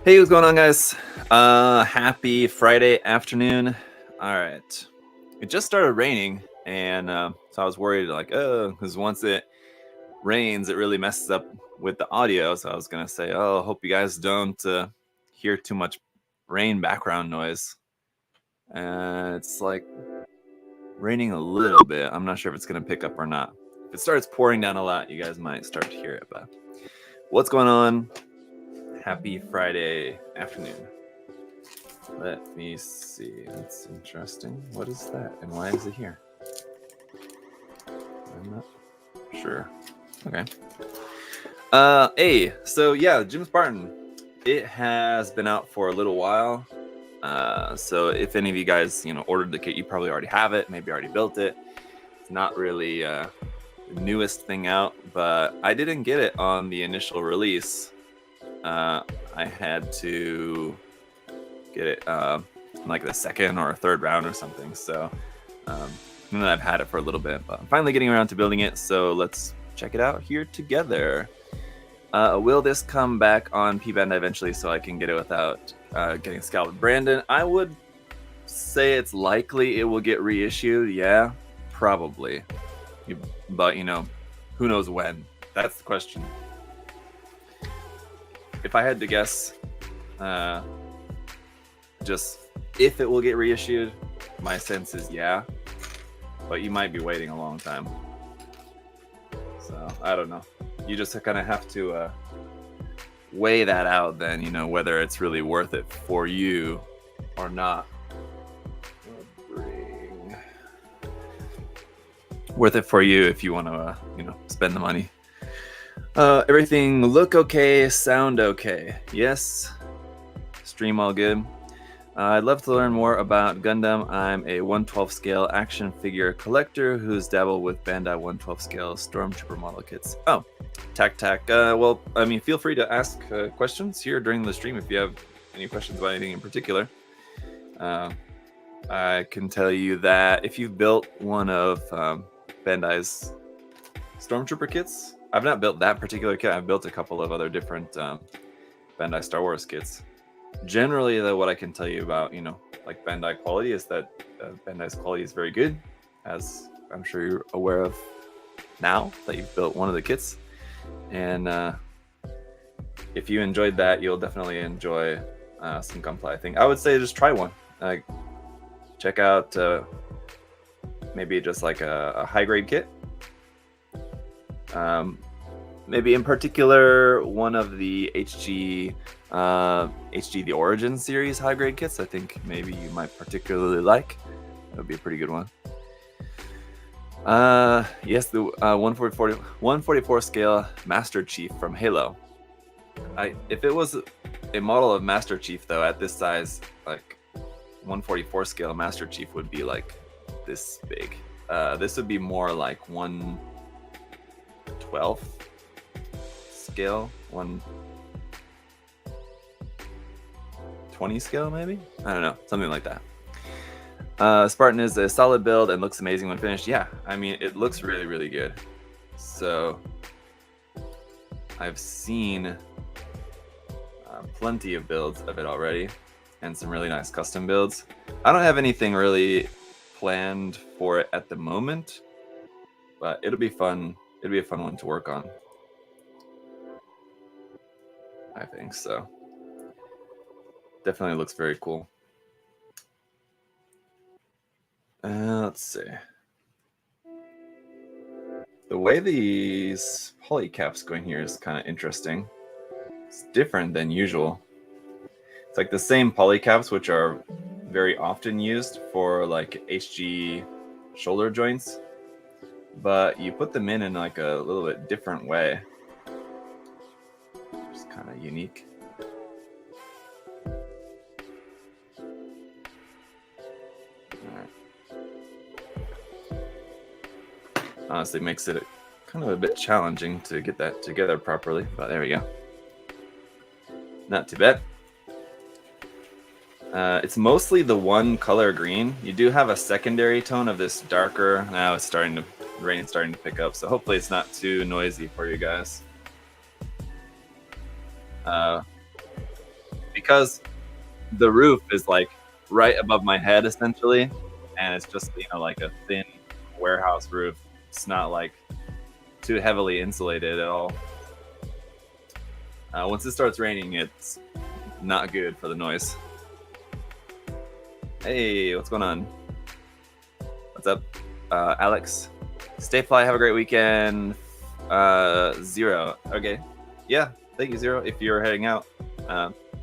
Hey, what's going on, guys? Happy Friday afternoon. All right, it just started raining, and so I was worried, like, oh, because once it rains, it really messes up with the audio. So I was gonna say, oh, hope you guys don't hear too much rain background noise. And it's like raining a little bit. I'm not sure if it's gonna pick up or not. If it starts pouring down a lot, you guys might start to hear it. But what's going on? Happy Friday afternoon. Let me see. That's interesting. What is that? And why is it here? I'm not sure. Okay. Hey, so yeah, Jim Spartan. It has been out for a little while. So if any of you guys, ordered the kit, you probably already have it, maybe already built it. It's not really the newest thing out, but I didn't get it on the initial release. I had to get it like the second or third round or something. So and I've had it for a little bit, but I'm finally getting around to building it. So let's check it out here together. Will this come back on P-Bandai eventually so I can get it without getting scalped with Brandon? I would say it's likely it will get reissued. Yeah, probably. But, who knows when? That's the question. If I had to guess, just if it will get reissued, my sense is yeah. But you might be waiting a long time. So, I don't know. You just kind of have to weigh that out then, whether it's really worth it for you or not. Worth it for you if you want to, spend the money. Everything look okay, sound okay. Yes. Stream all good. I'd love to learn more about Gundam. I'm a 1/12 scale action figure collector who's dabbled with Bandai 1/12 scale Stormtrooper model kits. Oh, Tac. Well, feel free to ask questions here during the stream if you have any questions about anything in particular. I can tell you that if you've built one of Bandai's Stormtrooper kits, I've not built that particular kit. I've built a couple of other different Bandai Star Wars kits. Generally, though, what I can tell you about, like Bandai quality is that Bandai's quality is very good, as I'm sure you're aware of now that you've built one of the kits. And if you enjoyed that, you'll definitely enjoy some Gunpla. I think I would say just try one. Check out maybe just like a high-grade kit. Maybe in particular one of the HG the Origin series high grade kits. I think maybe you might particularly like. That would be a pretty good one. Yes, the 144 scale Master Chief from Halo. If it was a model of Master Chief though at this size, like 144 scale Master Chief would be like this big. This would be more like 1/12 scale, 1/20 scale maybe? I don't know, something like that. Spartan is a solid build and looks amazing when finished. Yeah, it looks really, really good. So I've seen plenty of builds of it already and some really nice custom builds. I don't have anything really planned for it at the moment, but it'll be fun. It'll be a fun one to work on, I think so. Definitely looks very cool. Let's see. The way these polycaps going here is kind of interesting. It's different than usual. It's like the same polycaps, which are very often used for like HG shoulder joints, but you put them in like a little bit different way. It's kind of unique. Honestly, makes it kind of a bit challenging to get that together properly, but there we go. Not too bad. It's mostly the one color green. You do have a secondary tone of this darker. Now it's rain's starting to pick up, so hopefully it's not too noisy for you guys. because the roof is like right above my head essentially, and it's just like a thin warehouse roof. It's not like too heavily insulated at all. Once it starts raining, it's not good for the noise. Hey, what's going on? What's up, Alex? Stay fly. Have a great weekend. Zero. Okay. Yeah. Thank you, Zero. If you're heading out,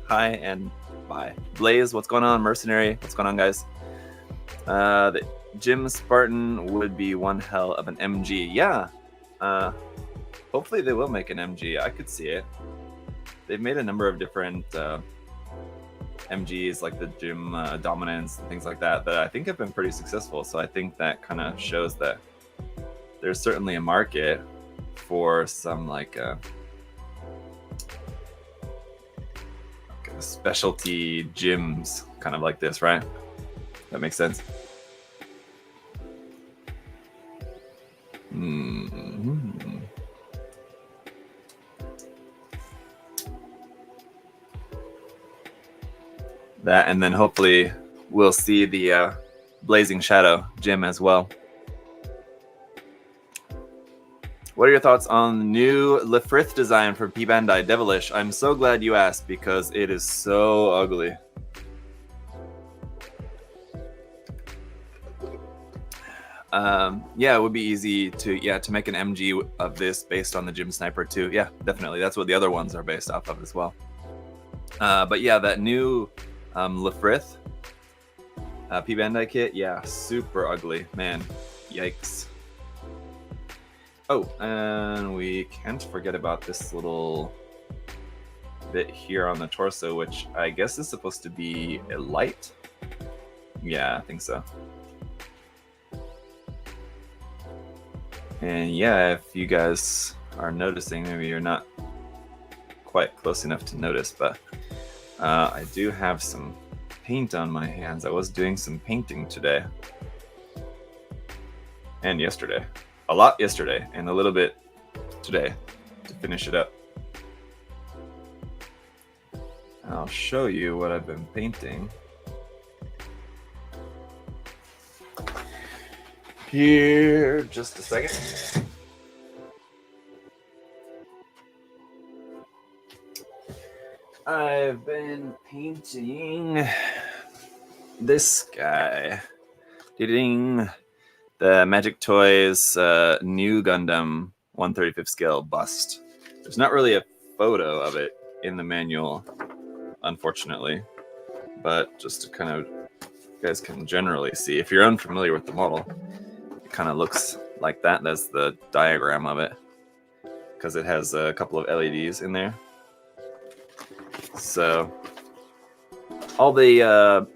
hi and bye. Blaze, what's going on? Mercenary, what's going on, guys? The Jim Spartan would be one hell of an MG. Yeah. Hopefully they will make an MG. I could see it. They've made a number of different MGs, like the Jim Dominance and things like that I think have been pretty successful. So I think that kind of shows that there's certainly a market for some like specialty gyms, kind of like this, right? That makes sense. That, and then hopefully we'll see the Blazing Shadow gym as well. What are your thoughts on the new Lefrith design for P-Bandai Devilish? I'm so glad you asked because it is so ugly. Yeah, it would be easy to make an MG of this based on the Gym Sniper too. Yeah, definitely. That's what the other ones are based off of as well. But yeah, that new Lefrith P-Bandai kit, yeah, super ugly, man. Yikes. Oh, and we can't forget about this little bit here on the torso, which I guess is supposed to be a light. Yeah, I think so. And yeah, if you guys are noticing, maybe you're not quite close enough to notice, but I do have some paint on my hands. I was doing some painting today and yesterday. A lot yesterday and a little bit today to finish it up. I'll show you what I've been painting. Here, just a second. I've been painting this guy. Ding. The Magic Toys new Gundam 1/35 scale bust. There's not really a photo of it in the manual, unfortunately, but just to kind of, you guys can generally see. If you're unfamiliar with the model, it kind of looks like that. That's the diagram of it, because it has a couple of LEDs in there. So all the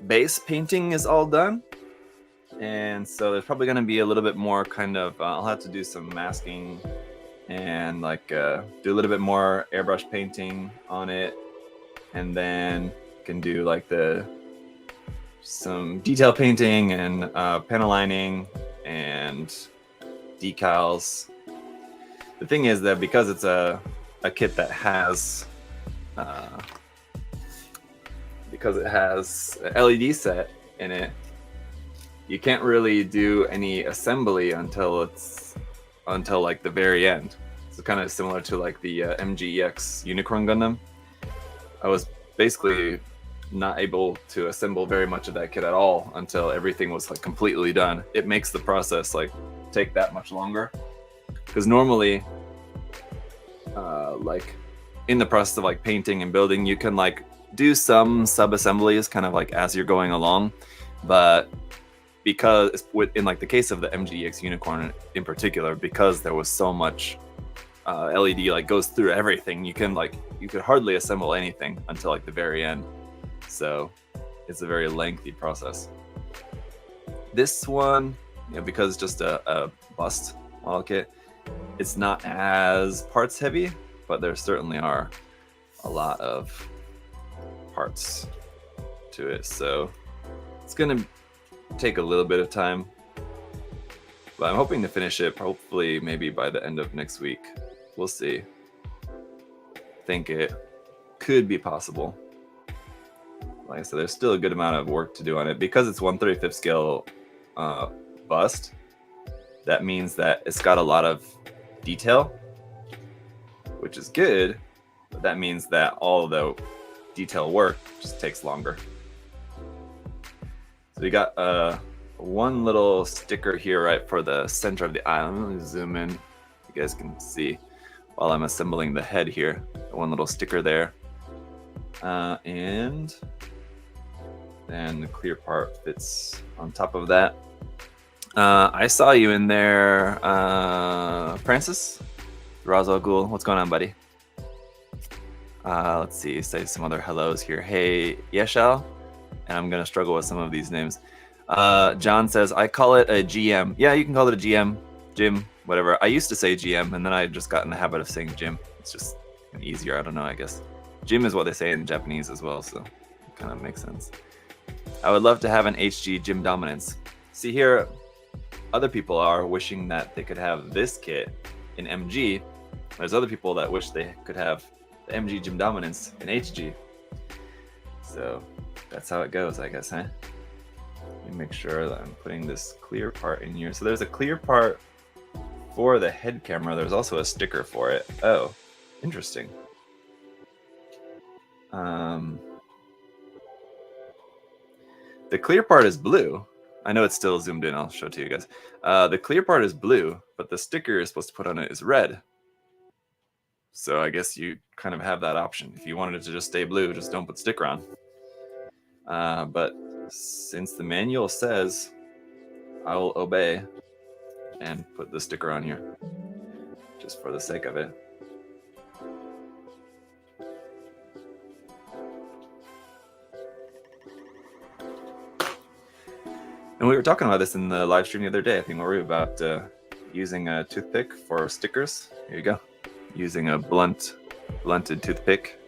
base painting is all done. And so there's probably going to be a little bit more kind of, I'll have to do some masking and like do a little bit more airbrush painting on it. And then can do like some detail painting and panel lining and decals. The thing is that because it's a kit that has, because it has an LED set in it, you can't really do any assembly until like the very end. It's kind of similar to like the MGEX Unicorn Gundam. I was basically not able to assemble very much of that kit at all until everything was like completely done. It makes the process like take that much longer, because normally like in the process of like painting and building, you can like do some sub assemblies kind of like as you're going along, but because in like the case of the MGEX Unicorn in particular, because there was so much LED like goes through everything, you could hardly assemble anything until like the very end. So it's a very lengthy process. This one, because it's just a bust model kit, it's not as parts heavy, but there certainly are a lot of parts to it. So it's gonna take a little bit of time, but I'm hoping to finish it hopefully maybe by the end of next week. We'll see. I think it could be possible. like I said, there's still a good amount of work to do on it because it's 1/35th scale bust. That means that it's got a lot of detail, which is good, but that means that all the detail work just takes longer. So we got one little sticker here right for the center of the eye. Let me zoom in. You guys can see while I'm assembling the head here. One little sticker there. And then the clear part fits on top of that. I saw you in there, Francis. Razo Ghoul, what's going on, buddy? Let's see, say some other hellos here. Hey, Yeshel, and I'm gonna struggle with some of these names. John says, I call it a GM. Yeah, you can call it a GM, Jim, whatever. I used to say GM, and then I just got in the habit of saying Jim. It's just easier, I don't know, I guess. Jim is what they say in Japanese as well, so it kind of makes sense. I would love to have an HG Gym Dominance. See here, other people are wishing that they could have this kit in MG. There's other people that wish they could have the MG Gym Dominance in HG. So that's how it goes, I guess, huh? Let me make sure that I'm putting this clear part in here. So there's a clear part for the head camera. There's also a sticker for it. Oh, interesting. The clear part is blue. I know it's still zoomed in. I'll show it to you guys. The clear part is blue, but the sticker you're supposed to put on it is red. So I guess you kind of have that option. If you wanted it to just stay blue, just don't put sticker on. But since the manual says, I will obey and put the sticker on here, just for the sake of it. And we were talking about this in the live stream the other day. I think we were about using a toothpick for stickers. Here you go. Using a blunted toothpick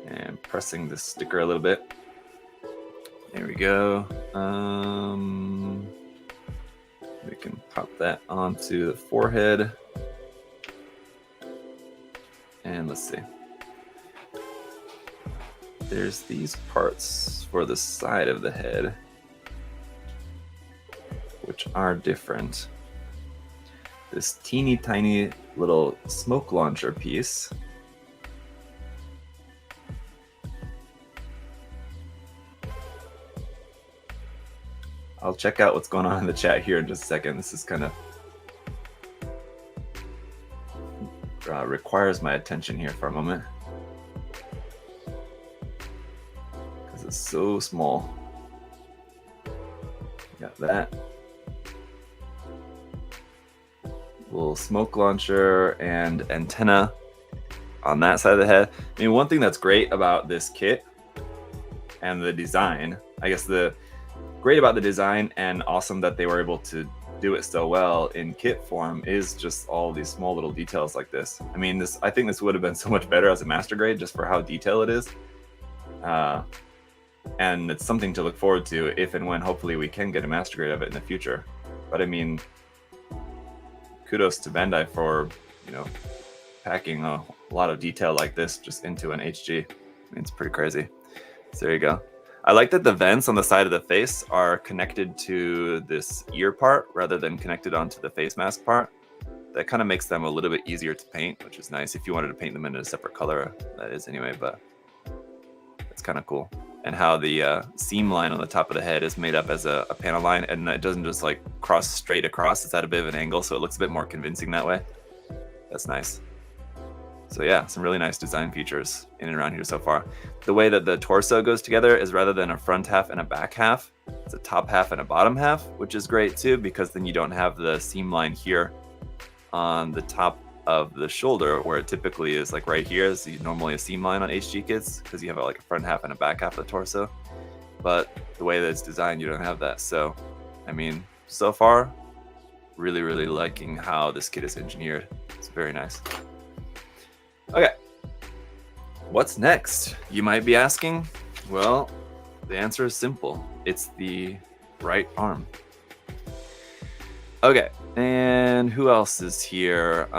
and pressing the sticker a little bit. There we go. We can pop that onto the forehead. And let's see. There's these parts for the side of the head, which are different. This teeny tiny little smoke launcher piece. I'll check out what's going on in the chat here in just a second. This is kind of requires my attention here for a moment because it's so small. Got that. Little smoke launcher and antenna on that side of the head. I mean, one thing that's great about this kit and the design, I guess the great about the design and awesome that they were able to do it so well in kit form is just all these small little details like this. I mean, I think this would have been so much better as a master grade just for how detailed it is. And it's something to look forward to if and when hopefully we can get a master grade of it in the future. But I mean, kudos to Bandai for, you know, packing a lot of detail like this just into an HG. I mean, it's pretty crazy. So there you go. I like that the vents on the side of the face are connected to this ear part rather than connected onto the face mask part. That kind of makes them a little bit easier to paint, which is nice. If you wanted to paint them in a separate color, that is anyway, but it's kind of cool. And how the seam line on the top of the head is made up as a panel line, and it doesn't just like cross straight across. It's at a bit of an angle, so it looks a bit more convincing that way. That's nice. So yeah, some really nice design features in and around here so far. The way that the torso goes together is rather than a front half and a back half, it's a top half and a bottom half, which is great too, because then you don't have the seam line here on the top of the shoulder, where it typically is like right here is normally a seam line on HG kits, because you have like a front half and a back half of the torso. But the way that it's designed, you don't have that. So, I mean, so far, really, really liking how this kit is engineered. It's very nice. Okay, what's next? You might be asking. Well, the answer is simple. It's the right arm. Okay, and who else is here?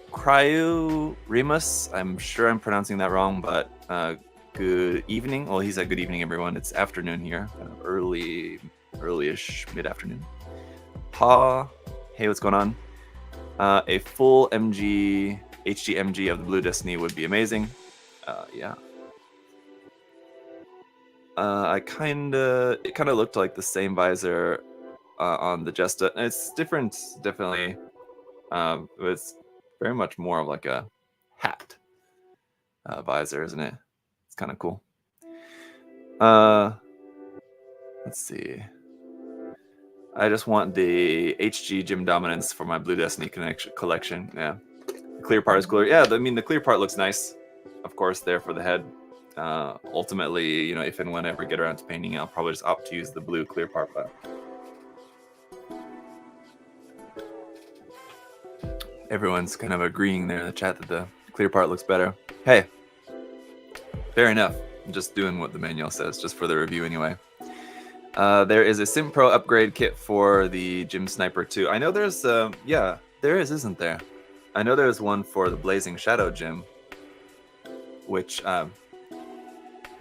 Cryo Remus. I'm sure I'm pronouncing that wrong, but Good evening. Well, he said good evening, everyone. It's afternoon here, kind of early-ish, mid-afternoon. Pa, hey, what's going on? A full MG, HD MG of the Blue Destiny would be amazing. Yeah. It kind of looked like the same visor on the Jesta. It's different, definitely. It's very much more of like a hat visor, isn't it? It's kind of cool. Let's see. I just want the HG Gym Dominance for my Blue Destiny collection. Yeah, the clear part is cooler. Yeah, I mean the clear part looks nice, of course, there for the head. Ultimately, you know, if and when I ever get around to painting, I'll probably just opt to use the blue clear part. But everyone's kind of agreeing there in the chat that the clear part looks better. Hey, fair enough. I'm just doing what the manual says, just for the review anyway. There is a Sim Pro upgrade kit for the Gym Sniper 2. I know there's, yeah, there is, isn't there? I know there's one for the Blazing Shadow Gym, which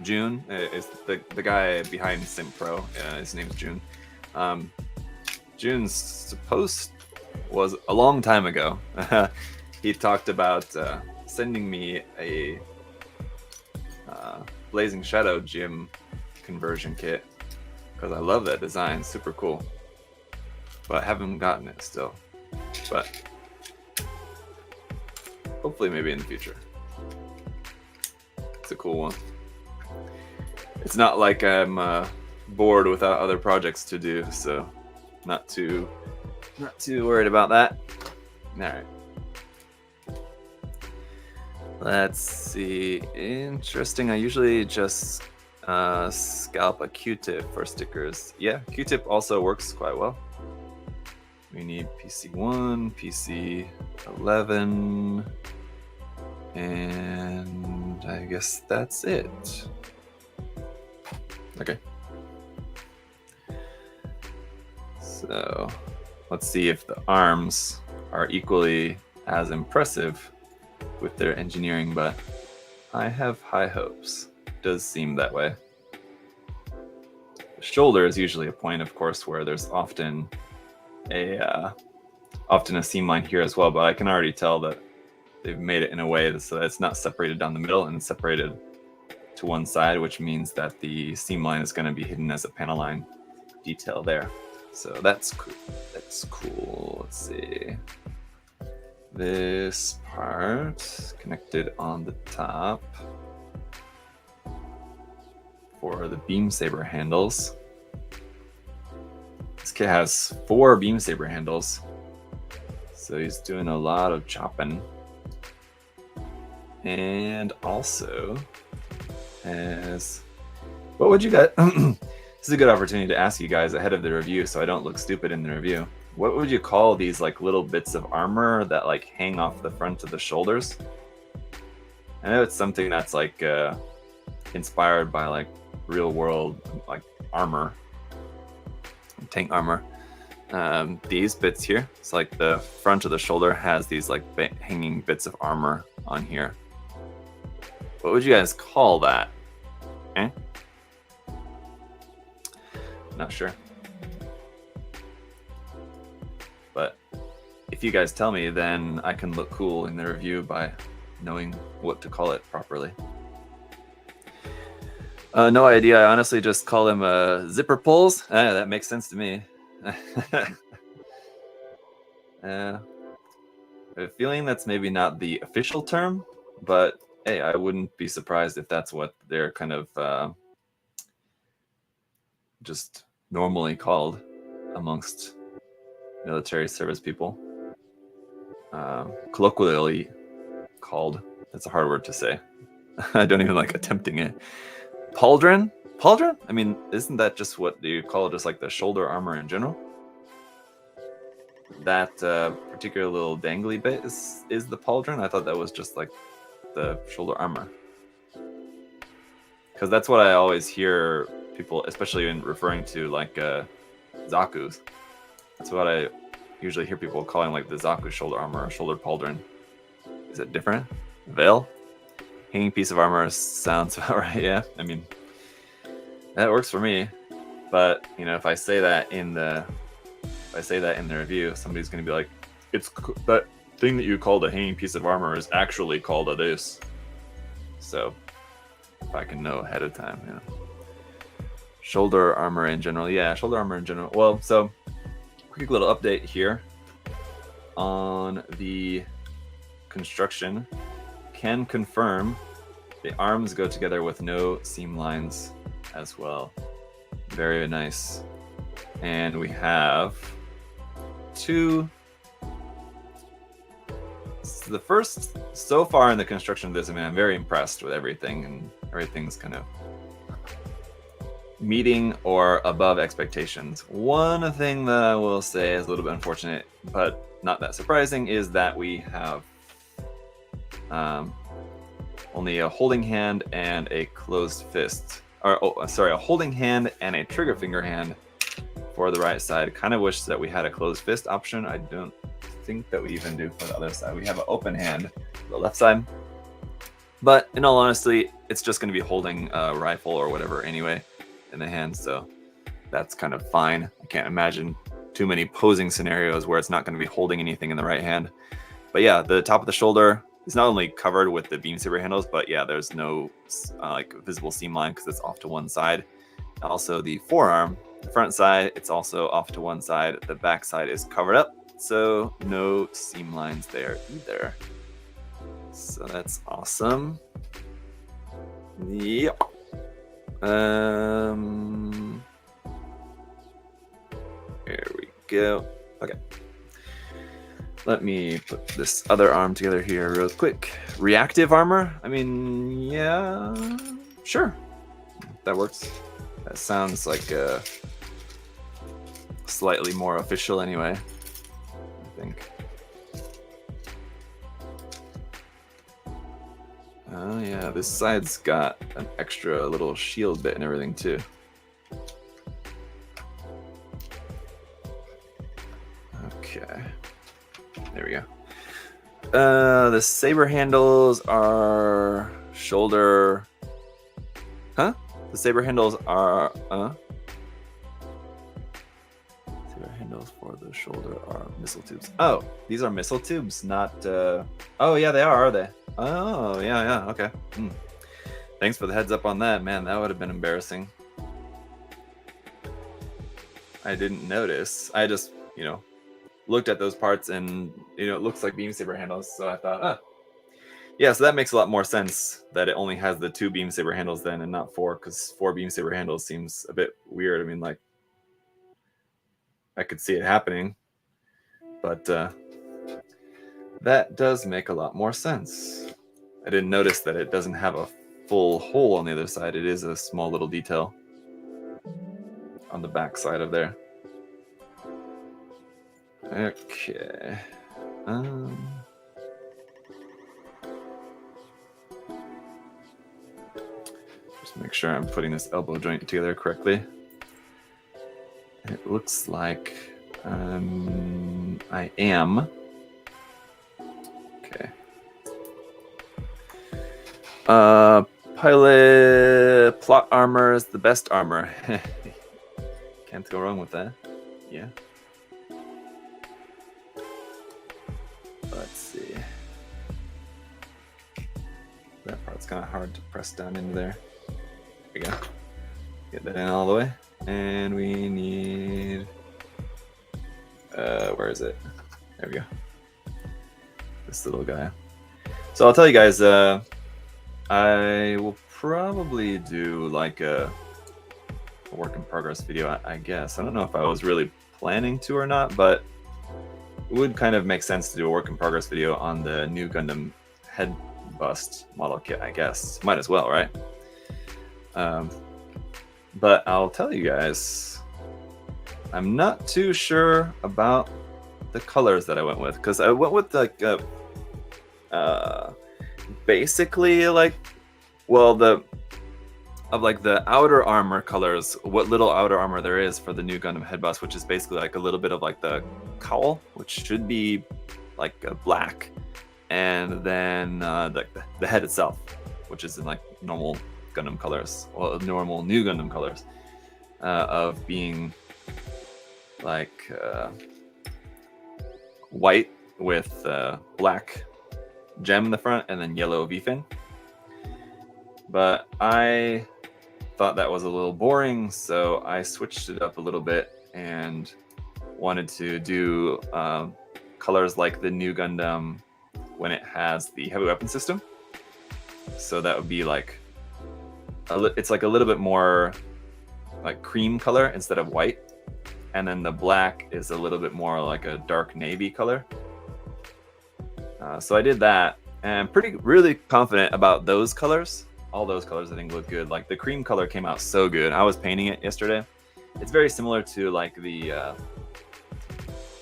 June is the guy behind Sim Pro. His name's June. June's was a long time ago. He talked about sending me a Blazing Shadow Gym conversion kit because I love that design, super cool. But I haven't gotten it still. But hopefully, maybe in the future. It's a cool one. It's not like I'm bored without other projects to do, so not too worried about that. All right. Let's see. Interesting. I usually just scalp a Q-tip for stickers. Yeah, Q-tip also works quite well. We need PC1, PC11, and I guess that's it. Okay. So let's see if the arms are equally as impressive with their engineering, but I have high hopes. Does seem that way. The shoulder is usually a point, of course, where there's often a seam line here as well, but I can already tell that they've made it in a way so that it's not separated down the middle and separated to one side, which means that the seam line is going to be hidden as a panel line detail there. So that's cool. That's cool. Let's see. This part connected on the top for the beam saber handles. This kit has 4 beam saber handles, so he's doing a lot of chopping. And also has, what would you guys, this is a good opportunity to ask you guys ahead of the review so I don't look stupid in the review. What would you call these like little bits of armor that like hang off the front of the shoulders? I know it's something that's like inspired by like real world like armor, tank armor. These bits here, it's like the front of the shoulder has these like hanging bits of armor on here. What would you guys call that? Eh? Not sure. But if you guys tell me, then I can look cool in the review by knowing what to call it properly. No idea. I honestly just call them zipper pulls. That makes sense to me. I have a feeling that's maybe not the official term, but hey, I wouldn't be surprised if that's what they're kind of just normally called amongst military service people. Colloquially called. That's a hard word to say. I don't even like attempting it. Pauldron? Pauldron? I mean, isn't that just what you call it, just like the shoulder armor in general? That particular little dangly bit is the pauldron? I thought that was just like the shoulder armor. Because that's what I always hear people, especially in referring to like Zaku's. That's what I usually hear people calling like the Zaku shoulder armor or shoulder pauldron. Is it different? Veil? Hanging piece of armor sounds about right. Yeah, I mean, that works for me. But you know, if I say that in the review, somebody's gonna be like, "It's that thing that you called a hanging piece of armor is actually called a this." So if I can know ahead of time, you know. Shoulder armor in general, yeah, shoulder armor in general. Well, so quick little update here on the construction. Can confirm the arms go together with no seam lines as well. Very nice. And we have two. So the first, so far in the construction of this, I mean, I'm very impressed with everything, and everything's kind of meeting or above expectations. One thing that I will say is a little bit unfortunate, but not that surprising, is that we have only a holding hand and a closed fist. Or, sorry, a holding hand and a trigger finger hand for the right side. Kind of wish that we had a closed fist option. I don't think that we even do for the other side. We have an open hand for the left side. But in all honesty, it's just going to be holding a rifle or whatever anyway in the hand, so that's kind of fine. I can't imagine too many posing scenarios where it's not going to be holding anything in the right hand. But yeah, the top of the shoulder is not only covered with the beam saber handles, but yeah, there's no like visible seam line because it's off to one side. Also, the forearm, the front side, it's also off to one side. The back side is covered up, so no seam lines there either. So that's awesome. Yep. Here we go. Okay. Let me put this other arm together here real quick. Reactive armor? I mean, yeah, sure. That works. That sounds like slightly more official anyway, I think. Oh yeah, this side's got an extra little shield bit and everything too. Okay, there we go. The saber handles are shoulder. Huh? The saber handles are. Saber handles for the shoulder are missile tubes. Oh, these are missile tubes, not. Oh yeah, they are they? Oh, yeah, okay. Thanks for the heads up on that, man. That would have been embarrassing. I didn't notice. I just, you know, looked at those parts and, you know, it looks like beam saber handles. So I thought, yeah, so that makes a lot more sense that it only has the 2 beam saber handles then and not 4, because 4 beam saber handles seems a bit weird. I mean, like, I could see it happening, but that does make a lot more sense. I didn't notice that it doesn't have a full hole on the other side. It is a small little detail on the back side of there. Okay. Just make sure I'm putting this elbow joint together correctly. It looks like I am. Okay. Pilot plot armor is the best armor. Can't go wrong with that. Yeah. Let's see. That part's kind of hard to press down into there. There we go. Get that in all the way. And we need... where is it? There we go. This little guy. So I'll tell you guys, I will probably do like a work in progress video, I guess. I don't know if I was really planning to or not, but it would kind of make sense to do a work in progress video on the new Gundam head bust model kit, I guess. Might as well, right? But I'll tell you guys, I'm not too sure about the colors that I went with, because I went with like basically like, well, the outer armor colors, what little outer armor there is for the new Gundam head bust, which is basically like a little bit of like the cowl, which should be like a black, and then the head itself, which is in like normal Gundam colors, well, normal new Gundam colors, of being like white with black gem in the front and then yellow V-fin. But I thought that was a little boring, so I switched it up a little bit and wanted to do colors like the new Gundam when it has the heavy weapon system. So that would be like it's like a little bit more like cream color instead of white, and then the black is a little bit more like a dark navy color. So I did that, and I'm really confident about those colors. All those colors I think look good. Like the cream color came out so good. I was painting it yesterday. It's very similar to like the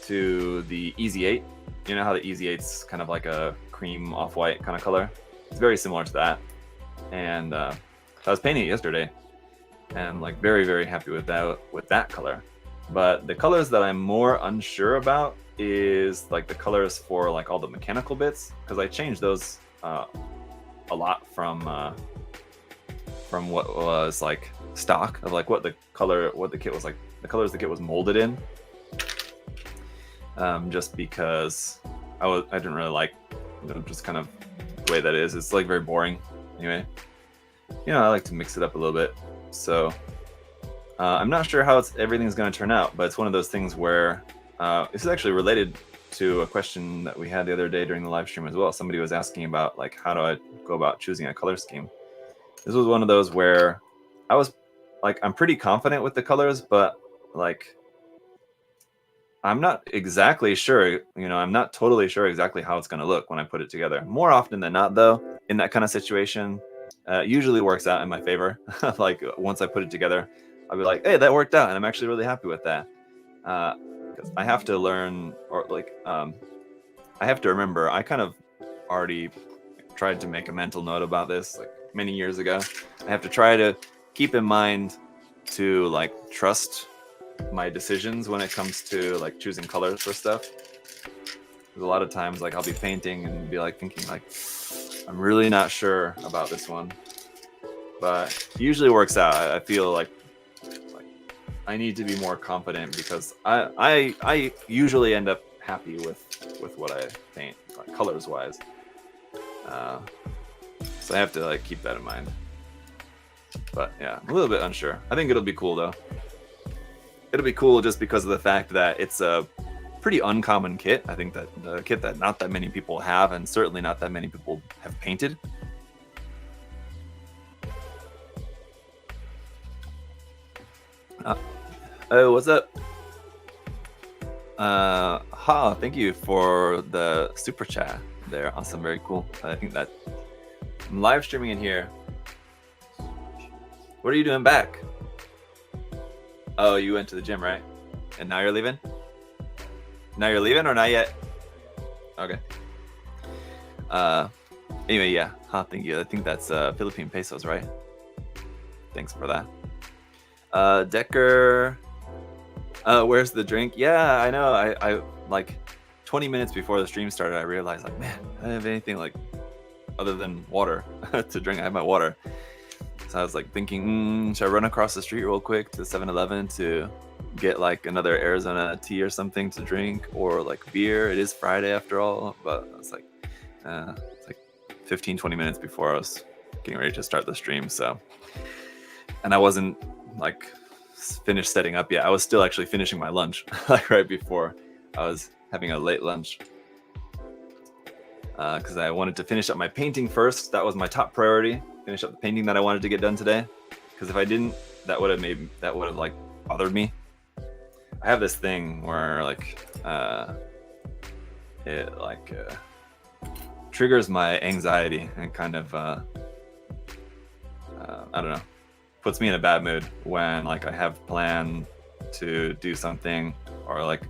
EZ8. You know how the EZ8's kind of like a cream off-white kind of color? It's very similar to that. And I was painting it yesterday, and like very, very happy with that color. But the colors that I'm more unsure about is like the colors for like all the mechanical bits, because I changed those a lot from what was like stock of like what the kit was like, the colors the kit was molded in. Just because I didn't really like, just kind of the way that is. It's like very boring anyway. I like to mix it up a little bit. So I'm not sure how everything's going to turn out, but it's one of those things where this is actually related to a question that we had the other day during the live stream as well. Somebody was asking about like, how do I go about choosing a color scheme? This was one of those where I was like, I'm pretty confident with the colors, but like, I'm not exactly sure, I'm not totally sure exactly how it's going to look when I put it together. More often than not, though, in that kind of situation, usually works out in my favor. Like once I put it together, I'll be like, hey, that worked out, and I'm actually really happy with that. Because I have to learn, or like, I have to remember, I kind of already tried to make a mental note about this like many years ago. I have to try to keep in mind to like trust my decisions when it comes to like choosing colors for stuff. There's a lot of times like I'll be painting and be like thinking like, I'm really not sure about this one, but it usually works out. I feel like I need to be more confident, because I usually end up happy with what I paint, like colors wise. So I have to like keep that in mind. But yeah, I'm a little bit unsure. I think it'll be cool though. It'll be cool just because of the fact that it's a pretty uncommon kit. I think that the kit that not that many people have, and certainly not that many people have painted. Oh, what's up? Thank you for the super chat there. Awesome, very cool. I think that I'm live streaming in here. What are you doing back? Oh, you went to the gym, right? And now you're leaving? Now you're leaving or not yet? Okay. Anyway, yeah. Thank you. I think that's Philippine pesos, right? Thanks for that. Decker, where's the drink? Yeah, I know. I like 20 minutes before the stream started, I realized like, man, I don't have anything like other than water to drink. I have my water. So I was like thinking, should I run across the street real quick to 7-Eleven to get like another Arizona tea or something to drink, or like beer? It is Friday after all, but I was like, it's like 15-20 minutes before I was getting ready to start the stream. So, and I wasn't like finished setting up yet. I was still actually finishing my lunch like right before I was having a late lunch. Because I wanted to finish up my painting first. That was my top priority. Finish up the painting that I wanted to get done today. Because if I didn't, that would have like bothered me. I have this thing where like it like triggers my anxiety and kind of I don't know, puts me in a bad mood when like I have planned to do something or like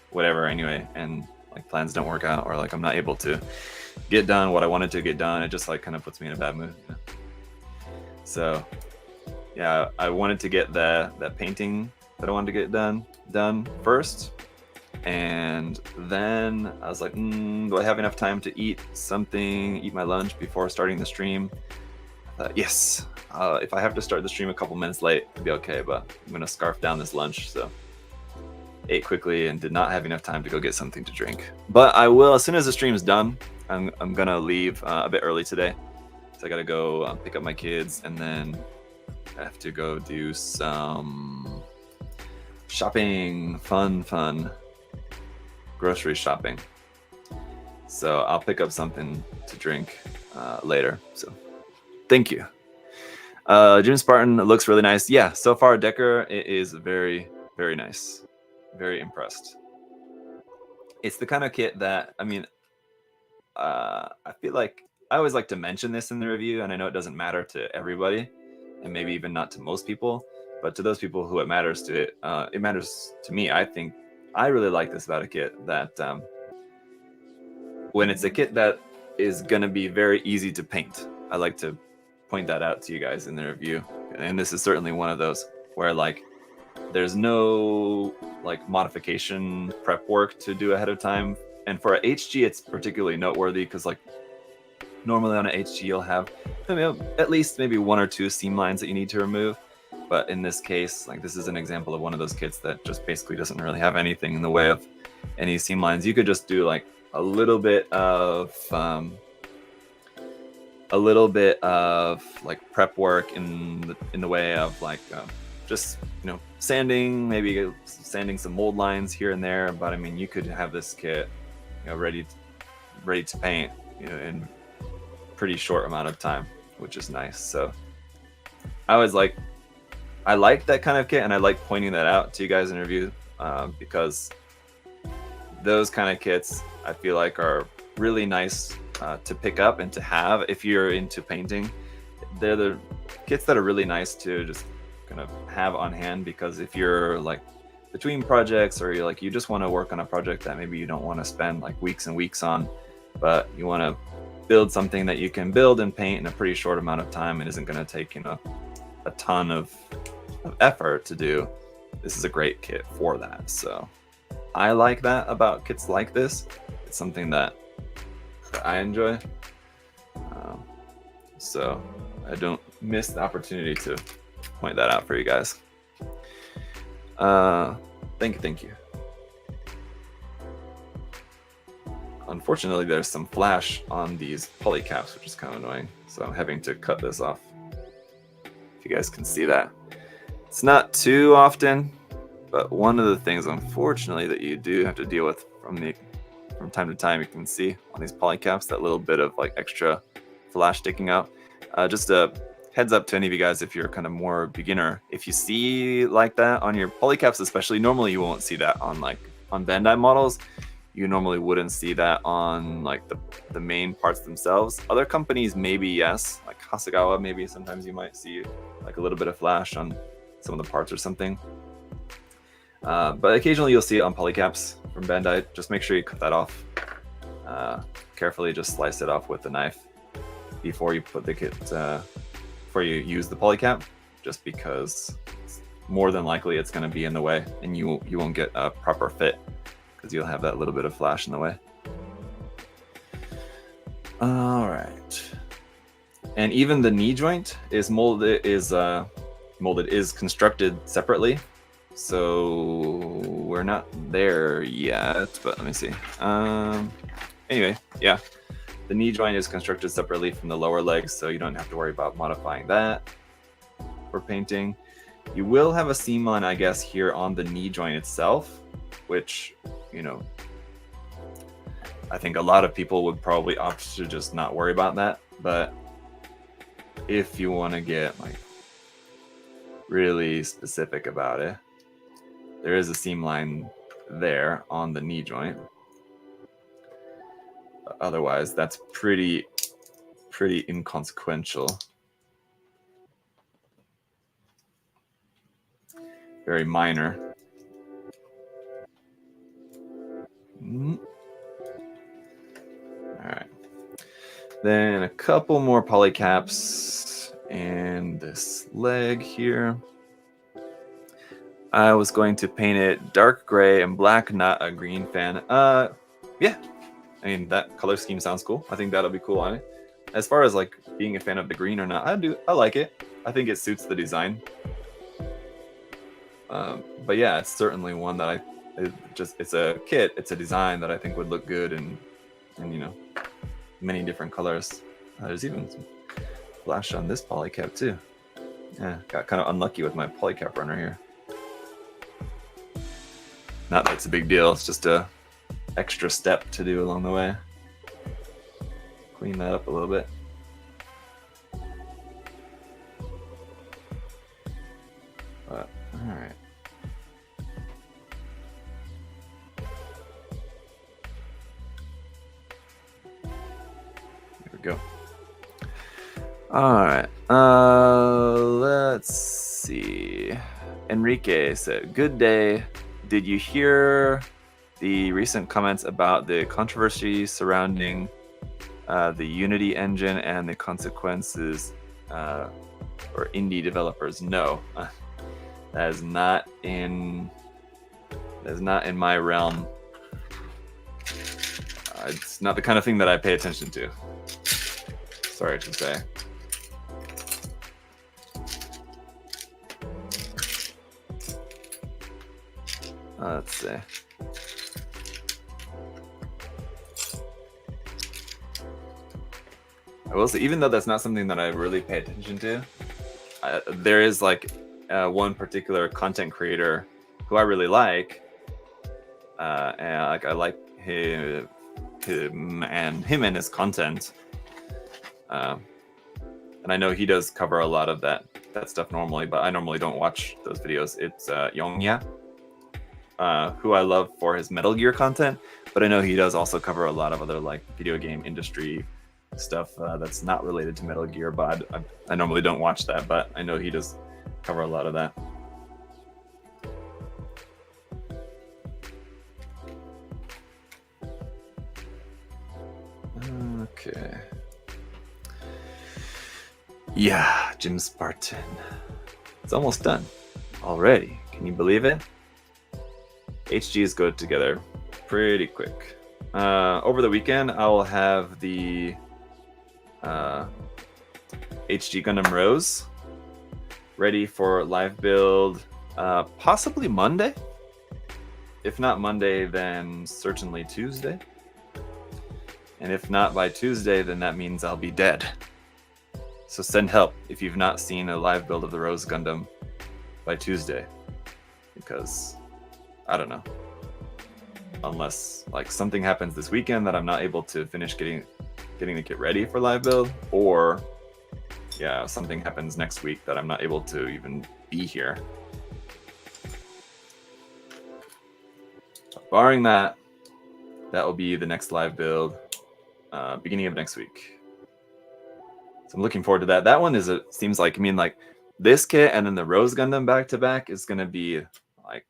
whatever anyway, and like plans don't work out, or like I'm not able to get done what I wanted to get done. It just like kind of puts me in a bad mood. So yeah, I wanted to get that painting that I wanted to get done first, and then I was like, do I have enough time to eat my lunch before starting the stream? Yes. If I have to start the stream a couple minutes late, it'll be okay, but I'm gonna scarf down this lunch, so ate quickly and did not have enough time to go get something to drink. But I will, as soon as the stream is done, I'm gonna leave a bit early today. So I gotta go pick up my kids, and then I have to go do some shopping, fun grocery shopping. So I'll pick up something to drink later. So thank you. Jim Spartan looks really nice. Yeah, so far Decker, it is very, very nice. Very impressed. It's the kind of kit that, I mean, I feel like I always like to mention this in the review, and I know it doesn't matter to everybody, and maybe even not to most people, but to those people who it matters to, it matters to me. I think I really like this about a kit, that when it's a kit that is going to be very easy to paint. I like to point that out to you guys in the review, and this is certainly one of those where like there's no like modification prep work to do ahead of time. And for a HG, it's particularly noteworthy because like normally on a HG you'll have at least maybe 1 or 2 seam lines that you need to remove. But in this case, like this is an example of one of those kits that just basically doesn't really have anything in the way of any seam lines. You could just do like a little bit of like prep work in the way of like just sanding, maybe sanding some mold lines here and there. But I mean, you could have this kit ready to paint in pretty short amount of time, which is nice. So I like that kind of kit, and I like pointing that out to you guys in review because those kind of kits I feel like are really nice to pick up and to have if you're into painting. They're the kits that are really nice to just kind of have on hand, because if you're like between projects, or you're like you just want to work on a project that maybe you don't want to spend like weeks and weeks on, but you want to build something that you can build and paint in a pretty short amount of time and isn't going to take a ton of effort to do, this is a great kit for that. So I like that about kits like this. It's something that I enjoy, so I don't miss the opportunity to point that out for you guys. Thank you. Unfortunately, there's some flash on these poly caps, which is kind of annoying, so I'm having to cut this off. If you guys can see that, it's not too often, but one of the things, unfortunately, that you do have to deal with from time to time, you can see on these poly caps that little bit of like extra flash sticking out. Just a heads up to any of you guys, if you're kind of more beginner, if you see like that on your poly caps especially, normally you won't see that on Bandai models. You normally wouldn't see that on like the main parts themselves. Other companies maybe, yes, like Hasegawa, maybe sometimes you might see like a little bit of flash on some of the parts or something. But occasionally you'll see it on polycaps from Bandai. Just make sure you cut that off carefully. Just slice it off with a knife before you put the kit, before you use the polycap, just because more than likely it's going to be in the way and you won't get a proper fit because you'll have that little bit of flash in the way. All right. And even the knee joint is constructed separately. So we're not there yet, but let me see. Anyway, yeah, the knee joint is constructed separately from the lower legs, so you don't have to worry about modifying that for painting. You will have a seam line, I guess, here on the knee joint itself, which, I think a lot of people would probably opt to just not worry about that. But if you want to get like really specific about it, there is a seam line there on the knee joint. Otherwise, that's pretty inconsequential. Very minor. All right. Then a couple more polycaps and this leg here. I was going to paint it dark gray and black, not a green fan. Yeah, I mean, that color scheme sounds cool. I think that'll be cool on it. As far as like being a fan of the green or not. I like it. I think it suits the design. But yeah, it's certainly one that it's a kit. It's a design that I think would look good in you know, many different colors. There's even some flash on this polycap too. Yeah, got kind of unlucky with my polycap runner here. Not that it's a big deal. It's just a extra step to do along the way. Clean that up a little bit. But all right. There we go. All right. Let's see. Enrique said, "Good day. Did you hear the recent comments about the controversy surrounding the Unity engine and the consequences for indie developers?" No, that is not in my realm. It's not the kind of thing that I pay attention to. Sorry to say. Let's see. I will say, even though that's not something that I really pay attention to, there is like one particular content creator who I really like, and like I like him and his content, and I know he does cover a lot of that stuff normally, but I normally don't watch those videos. It's Yongya, who I love for his Metal Gear content, but I know he does also cover a lot of other like video game industry stuff that's not related to Metal Gear, but I normally don't watch that, but I know he does cover a lot of that. Okay. Yeah, Jim Spartan. It's almost done already. Can you believe it? HGs go together pretty quick. Over the weekend, I will have the HG Gundam Rose ready for live build, possibly Monday. If not Monday, then certainly Tuesday. And if not by Tuesday, then that means I'll be dead. So send help if you've not seen a live build of the Rose Gundam by Tuesday, because I don't know, unless like something happens this weekend that I'm not able to finish getting the kit ready for live build, or yeah, something happens next week that I'm not able to even be here. Barring that, that will be the next live build, beginning of next week. So I'm looking forward to that. That one seems like, I mean, like this kit and then the Rose Gundam back to back is going to be like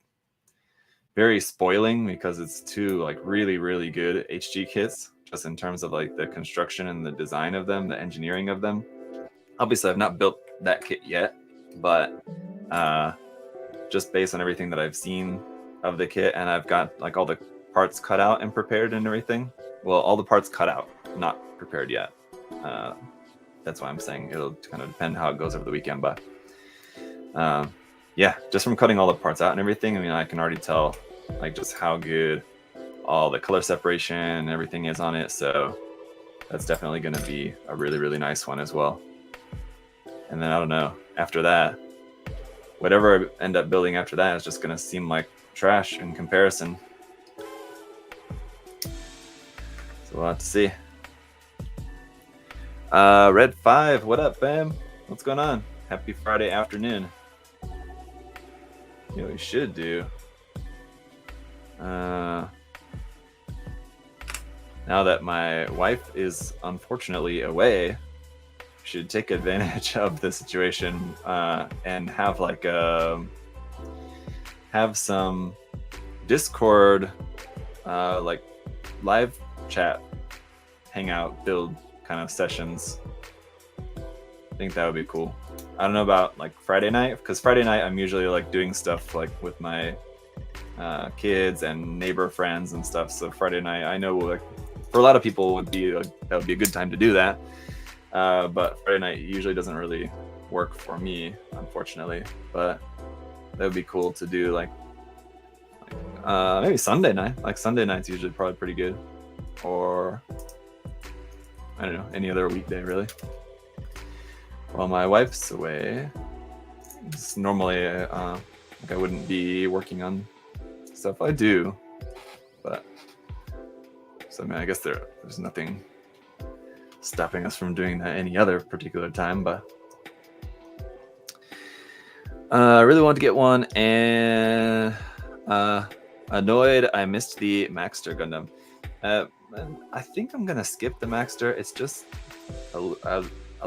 very spoiling, because it's two like really, really good HG kits, just in terms of like the construction and the design of them, the engineering of them. Obviously, I've not built that kit yet, but just based on everything that I've seen of the kit, and I've got like all the parts cut out and prepared and everything. Well, all the parts cut out, not prepared yet. That's why I'm saying it'll kind of depend how it goes over the weekend. But yeah, just from cutting all the parts out and everything, I mean, I can already tell like just how good all the color separation and everything is on it. So that's definitely going to be a really, really nice one as well. And then I don't know, after that, whatever I end up building after that is just going to seem like trash in comparison. So we'll have to see. Red 5, what up, fam? What's going on? Happy Friday afternoon. You know what we should do? Now that my wife is unfortunately away, should take advantage of the situation and have like have some Discord like live chat, hangout, build kind of sessions. I think that would be cool. I don't know about like Friday night, because Friday night I'm usually like doing stuff like with my kids and neighbor friends and stuff. So Friday night, I know like for a lot of people that would be a good time to do that. but Friday night usually doesn't really work for me, unfortunately. But that would be cool to do, like maybe Sunday night. Like Sunday night's usually probably pretty good, or I don't know, any other weekday really. While my wife's away, it's normally like I wouldn't be working on stuff. I do, but so I mean, I guess there's nothing stopping us from doing that any other particular time. But I really want to get one, and annoyed I missed the Maxter Gundam. I think I'm gonna skip the Maxter. It's just I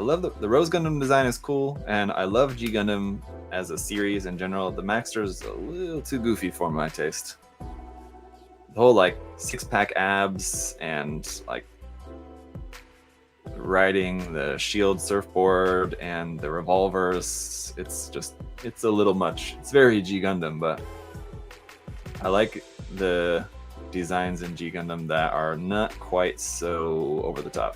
love the Rose Gundam design is cool, and I love G Gundam as a series in general. The Maxter is a little too goofy for my taste. The whole like 6-pack abs and like riding the shield surfboard and the revolvers, it's a little much. It's very G Gundam, but I like the designs in G Gundam that are not quite so over the top.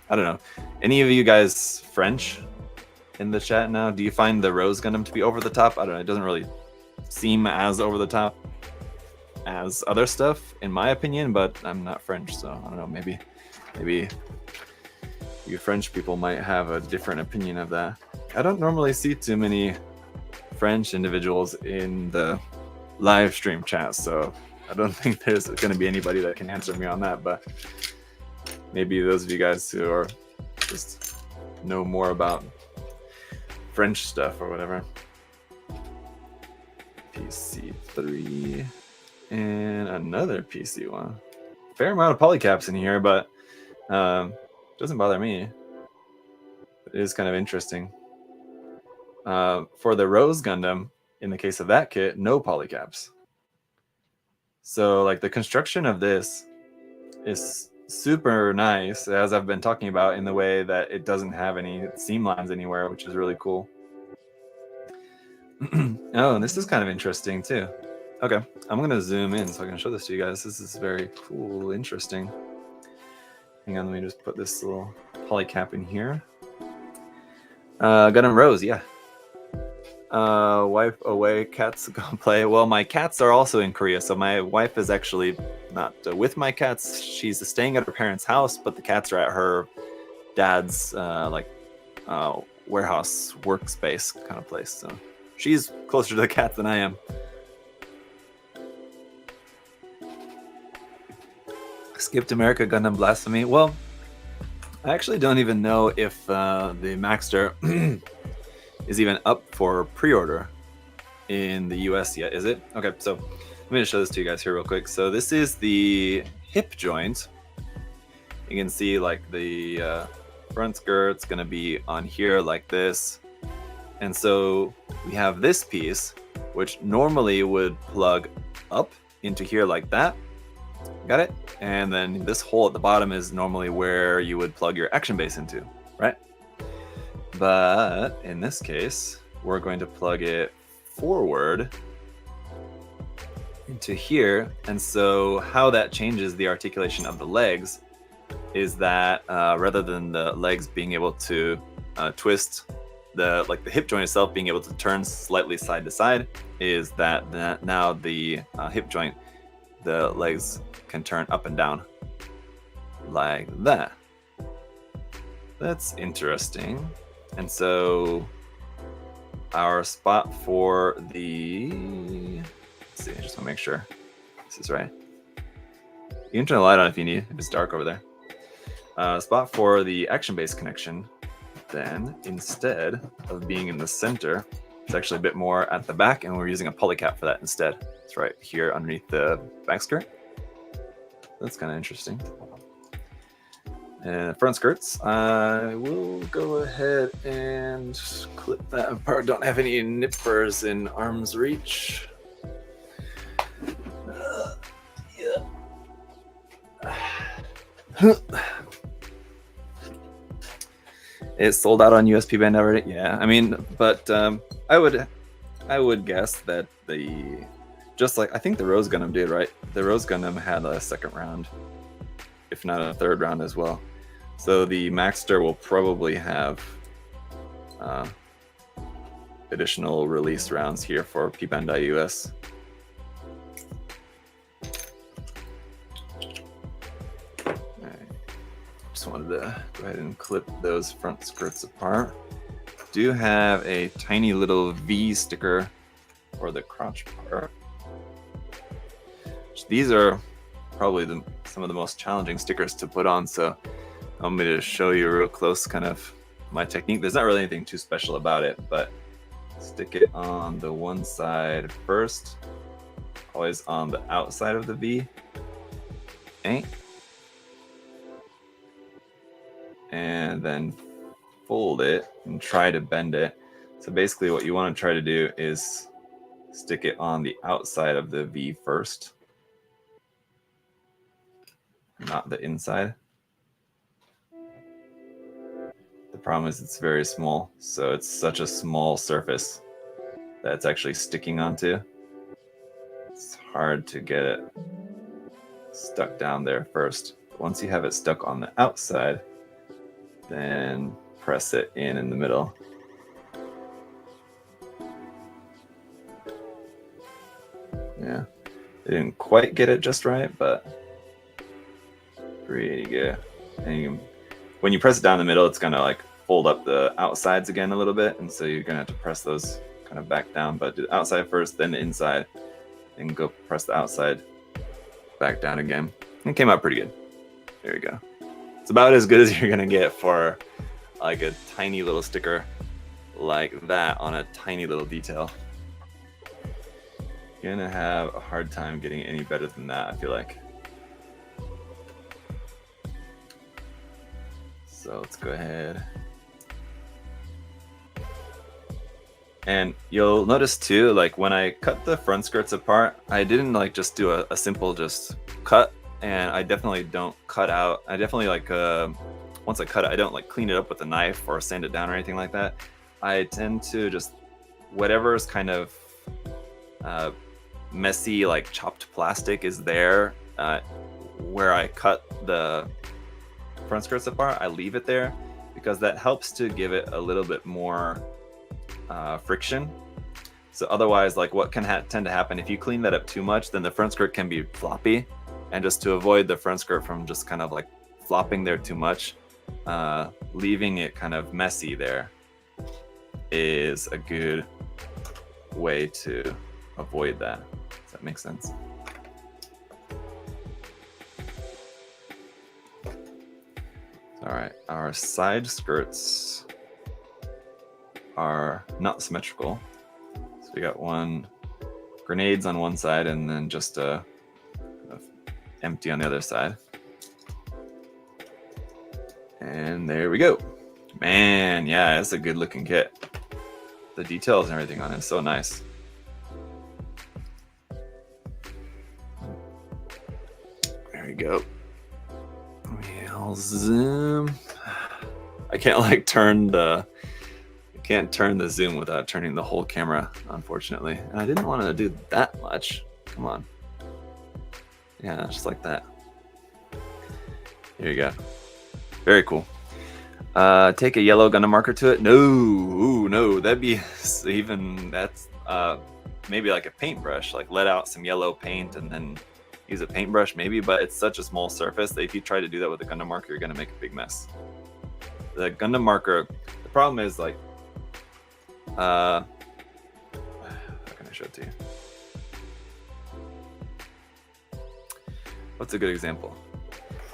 I don't know. Any of you guys French in the chat now? Do you find the Rose Gundam to be over the top? I don't know. It doesn't really seem as over the top as other stuff, in my opinion, but I'm not French, so I don't know. Maybe you French people might have a different opinion of that. I don't normally see too many French individuals in the live stream chat, so I don't think there's going to be anybody that can answer me on that, but maybe those of you guys who are just know more about French stuff or whatever. PC3 and another PC one. Fair amount of polycaps in here, but doesn't bother me. It is kind of interesting. For the Rose Gundam, in the case of that kit, no polycaps. So like the construction of this is super nice, as I've been talking about, in the way that it doesn't have any seam lines anywhere, which is really cool. Oh, and this is kind of interesting too. Okay, I'm gonna zoom in so I can show this to you guys. This is very cool, interesting. Hang on, let me just put this little polycap in here. Gundam Rose, yeah. Wife away, cats go play. Well, my cats are also in Korea, so my wife is actually not with my cats. She's staying at her parents' house, but the cats are at her dad's warehouse workspace kind of place. So she's closer to the cat than I am. Skipped America Gundam Blasphemy. Well, I actually don't even know if the Maxter is even up for pre-order in the US yet, is it? Okay, so let me just show this to you guys here real quick. So this is the hip joint. You can see like the front skirt's gonna be on here like this. And so we have this piece, which normally would plug up into here like that. Got it? And then this hole at the bottom is normally where you would plug your action base into, right? But in this case, we're going to plug it forward into here. And so how that changes the articulation of the legs is that rather than the legs being able to twist, the hip joint itself being able to turn slightly side to side, is that now the hip joint, the legs can turn up and down like that. That's interesting. And so our spot for the, let's see, I just want to make sure this is right. You can turn the light on if you need, if it's dark over there. Spot for the action base connection, then instead of being in the center, it's actually a bit more at the back, and we're using a polycap for that instead. It's right here underneath the back skirt. That's kind of interesting. And front skirts, I will go ahead and clip that apart. Don't have any nippers in arm's reach. It's sold out on US P-Bandai already. Yeah, I mean, but I would guess that just like I think the Rose Gundam did, right? The Rose Gundam had a second round, if not a third round as well. So the Maxter will probably have additional release rounds here for P-Bandai US. Just wanted to go ahead and clip those front skirts apart. Do have a tiny little V sticker for the crotch part. These are probably some of the most challenging stickers to put on, so I'm going to show you real close kind of my technique. There's not really anything too special about it, but stick it on the one side first, always on the outside of the V. Okay. And then fold it and try to bend it. So basically what you want to try to do is stick it on the outside of the V first, not the inside. The problem is it's very small, so it's such a small surface that it's actually sticking onto. It's hard to get it stuck down there first. Once you have it stuck on the outside, then press it in the middle. Yeah, I didn't quite get it just right, but pretty good. And when you press it down the middle, it's gonna like fold up the outsides again a little bit, and so you're gonna have to press those kind of back down. But do the outside first, then the inside, and go press the outside back down again. It came out pretty good. There you go. It's about as good as you're gonna get for like a tiny little sticker like that on a tiny little detail. You're gonna have a hard time getting any better than that, I feel like. So let's go ahead. And you'll notice too, like when I cut the front skirts apart, I didn't like just do a simple just cut, and I definitely don't cut out. I definitely like, once I cut it, I don't like clean it up with a knife or sand it down or anything like that. I tend to just, whatever's kind of messy, like chopped plastic is there, where I cut the front skirts apart, I leave it there because that helps to give it a little bit more friction. So otherwise, like what can tend to happen if you clean that up too much, then the front skirt can be floppy, and just to avoid the front skirt from just kind of like flopping there too much, leaving it kind of messy there is a good way to avoid that. Does that make sense? All right, our side skirts are not symmetrical. So we got one grenades on one side and then just kind of empty on the other side. And there we go. Man, yeah, it's a good looking kit. The details and everything on it is so nice. There we go. I'll zoom. I can't like turn the zoom without turning the whole camera, unfortunately. And I didn't want to do that much. Come on. Yeah, just like that. Here you go. Very cool. Take a yellow Gundam marker to it. No, ooh, no, that'd be even, that's maybe like a paintbrush, like let out some yellow paint and then use a paintbrush maybe, but it's such a small surface that if you try to do that with a Gundam marker, you're gonna make a big mess. The Gundam marker, the problem is like, how can I show it to you? What's a good example?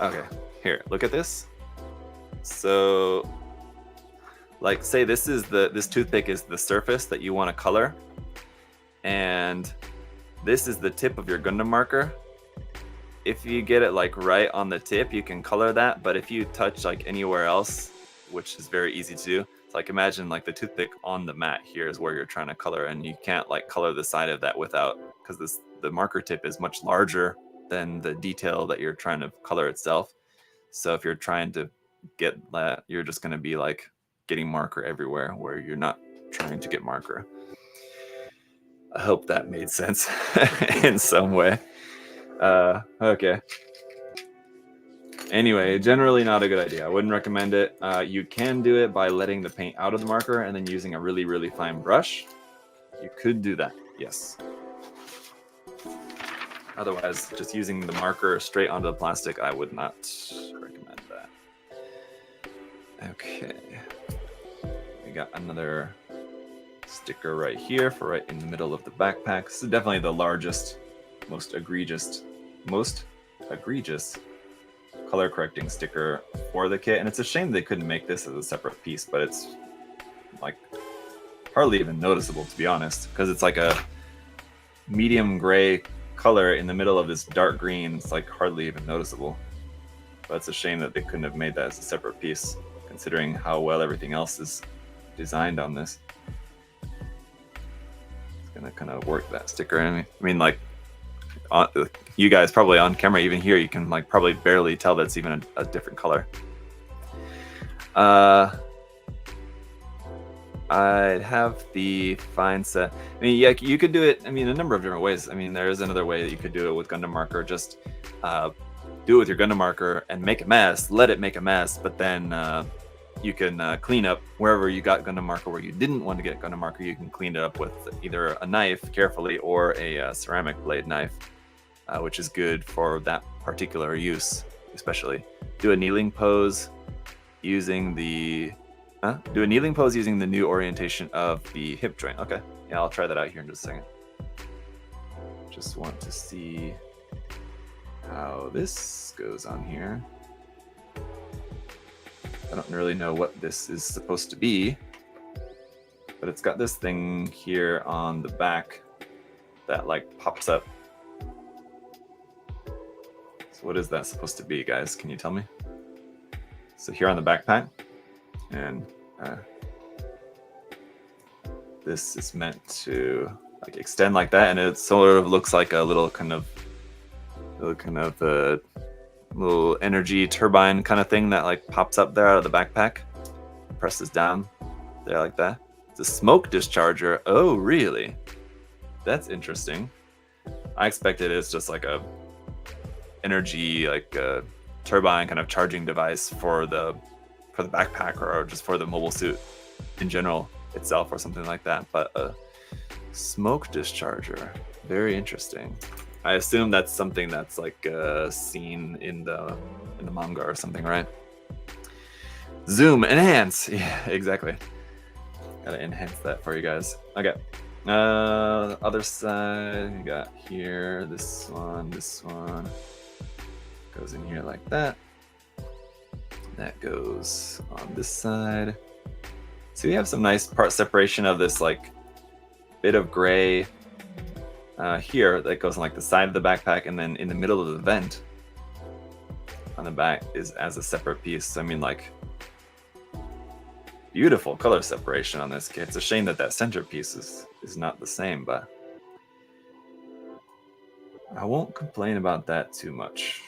Okay, here, look at this. So, like, say this toothpick is the surface that you want to color, and this is the tip of your Gundam marker. If you get it like right on the tip, you can color that. But if you touch like anywhere else, which is very easy to do, it's like imagine like the toothpick on the mat here is where you're trying to color, and you can't like color the side of that without, because the marker tip is much larger than the detail that you're trying to color itself. So if you're trying to get that, you're just going to be like getting marker everywhere where you're not trying to get marker. I hope that made sense in some way. Okay. Anyway, generally not a good idea. I wouldn't recommend it. You can do it by letting the paint out of the marker and then using a really, really fine brush. You could do that, yes. Otherwise, just using the marker straight onto the plastic, I would not recommend that. Okay. We got another sticker right here for right in the middle of the backpack. This is definitely the largest, most egregious color correcting sticker for the kit, and it's a shame they couldn't make this as a separate piece, but it's like hardly even noticeable, to be honest, because it's like a medium gray color in the middle of this dark green. It's like hardly even noticeable, but it's a shame that they couldn't have made that as a separate piece, considering how well everything else is designed on this. It's gonna kind of work that sticker. I mean, like, you guys probably on camera, even here, you can like probably barely tell that's even a different color. I'd have the fine set. I mean, yeah, you could do it, I mean, a number of different ways. I mean, there is another way that you could do it with Gundam marker. Just do it with your Gundam marker and make a mess, let it make a mess, but then you can clean up wherever you got Gundam marker. Where you didn't want to get Gundam marker, you can clean it up with either a knife carefully or a ceramic blade knife, which is good for that particular use. Especially do a kneeling pose using the new orientation of the hip joint. Okay, yeah, I'll try that out here in just a second. Just want to see how this goes on here. I don't really know what this is supposed to be, but it's got this thing here on the back that like pops up. So what is that supposed to be, guys? Can you tell me? So here on the backpack, and this is meant to like extend like that, and it sort of looks like a little kind of little energy turbine kind of thing that like pops up there out of the backpack, presses down there like that. It's a smoke discharger. Oh, really? That's interesting. I expected it's just like a energy, like a turbine kind of charging device for the backpack, or just for the mobile suit in general itself, or something like that. But a smoke discharger, very interesting. I assume that's something that's like seen in the manga or something, right? Zoom, enhance. Yeah, exactly. Gotta enhance that for you guys. Okay. Other side, you got here. This one goes in here like that. That goes on this side. So we have some nice part separation of this like bit of gray here that goes on like the side of the backpack, and then in the middle of the vent on the back is as a separate piece. I mean, like, beautiful color separation on this kit. It's a shame that that centerpiece is not the same, but I won't complain about that too much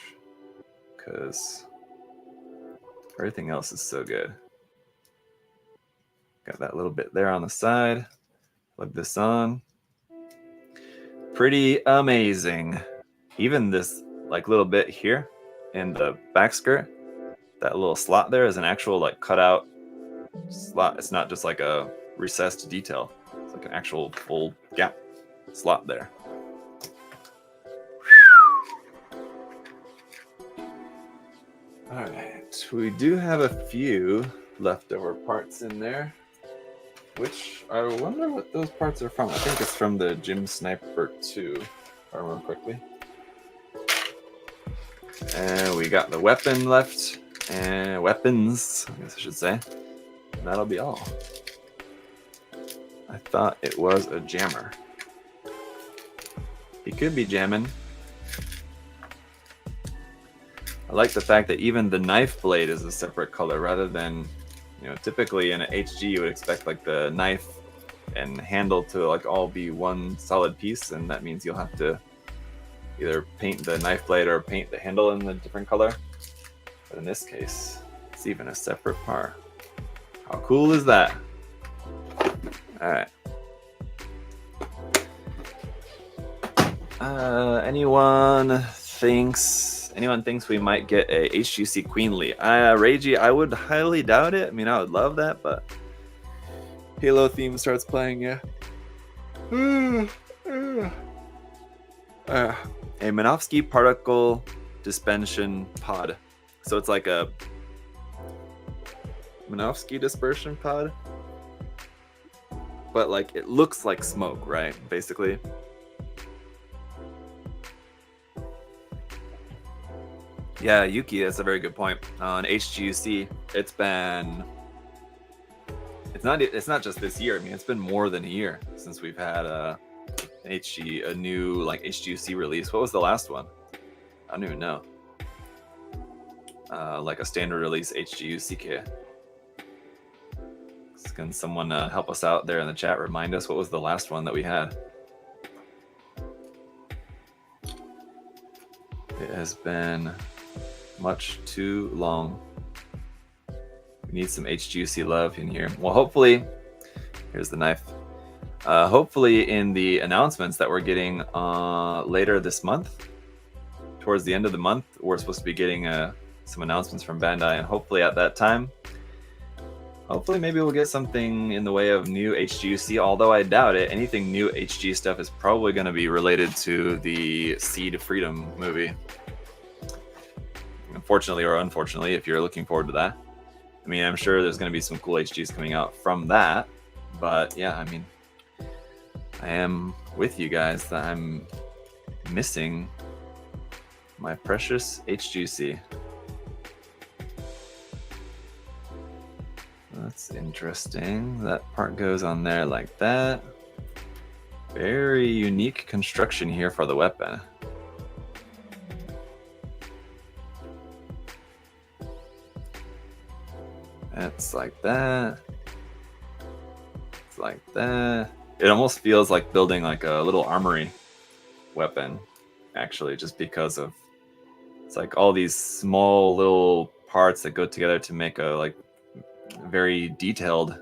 because everything else is so good. Got that little bit there on the side. Plug this on. Pretty amazing. Even this like little bit here in the back skirt, that little slot there is an actual like cutout slot. It's not just like a recessed detail. It's like an actual full gap slot there. All right, we do have a few leftover parts in there, which I wonder what those parts are from. I think it's from the Gym Sniper 2, if I remember correctly. And we got the weapon left, and weapons, I guess I should say. And that'll be all. I thought it was a jammer. He could be jamming. I like the fact that even the knife blade is a separate color rather than, you know, typically in an HG you would expect like the knife and handle to like all be one solid piece, and that means you'll have to either paint the knife blade or paint the handle in a different color. But in this case, it's even a separate part. How cool is that? All right. Anyone thinks Anyone thinks we might get a HGC Queenly? Reiji, I would highly doubt it. I mean, I would love that, but Halo theme starts playing, yeah. A Minovsky particle dispersion pod. So it's like a Minovsky dispersion pod, but like it looks like smoke, right? Basically. Yeah, Yuki, that's a very good point. On HGUC, it's not just this year. I mean, it's been more than a year since we've had a new like HGUC release. What was the last one? I don't even know. Like a standard release HGUC kit. Can someone help us out there in the chat? Remind us what was the last one that we had? It has been much too long. We need some HGUC love in here. Well, hopefully, here's the knife. Hopefully in the announcements that we're getting later this month, towards the end of the month, we're supposed to be getting some announcements from Bandai, and hopefully at that time, hopefully maybe we'll get something in the way of new HGUC, although I doubt it. Anything new HG stuff is probably going to be related to the Seed of Freedom movie. Unfortunately or unfortunately, if you're looking forward to that. I mean, I'm sure there's going to be some cool HGs coming out from that, but yeah, I mean, I am with you guys that I'm missing my precious HGC. That's interesting. That part goes on there like that. Very unique construction here for the weapon. It's like that. It's like that. It almost feels like building like a little armory weapon, actually, just because of it's like all these small little parts that go together to make a like very detailed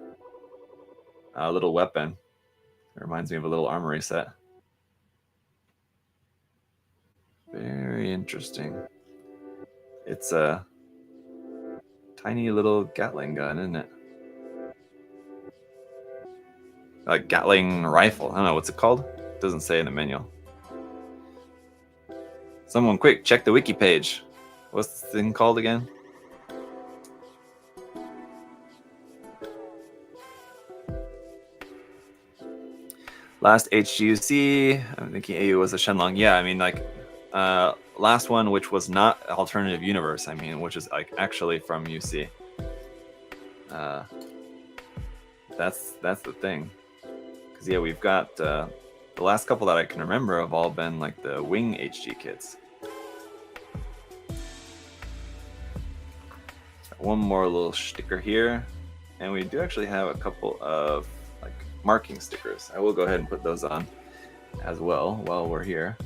little weapon. It reminds me of a little armory set. Very interesting. It's a tiny little Gatling gun, isn't it? A Gatling rifle. I don't know what's it called. It doesn't say in the manual. Someone quick, check the wiki page. What's this thing called again? Last HGUC, I'm thinking AU was a Shenlong. Yeah, I mean, like, last one, which was not Alternative Universe, I mean, which is like actually from UC. That's the thing. Because, yeah, we've got the last couple that I can remember have all been like the Wing HG kits. One more little sticker here. And we do actually have a couple of like marking stickers. I will go ahead and put those on as well while we're here.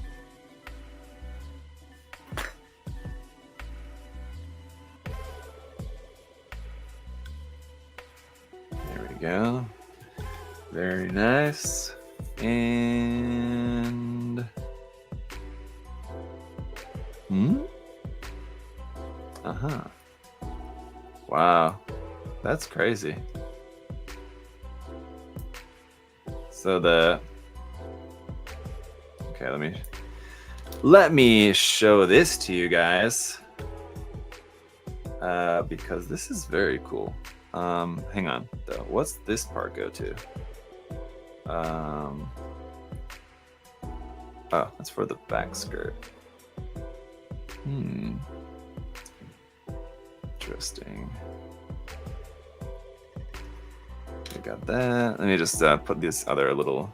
There we go. Very nice. And wow, that's crazy. So okay, let me show this to you guys because this is very cool. Hang on though, what's this part go to? Oh, that's for the back skirt. Interesting. We got that. Let me just put these other little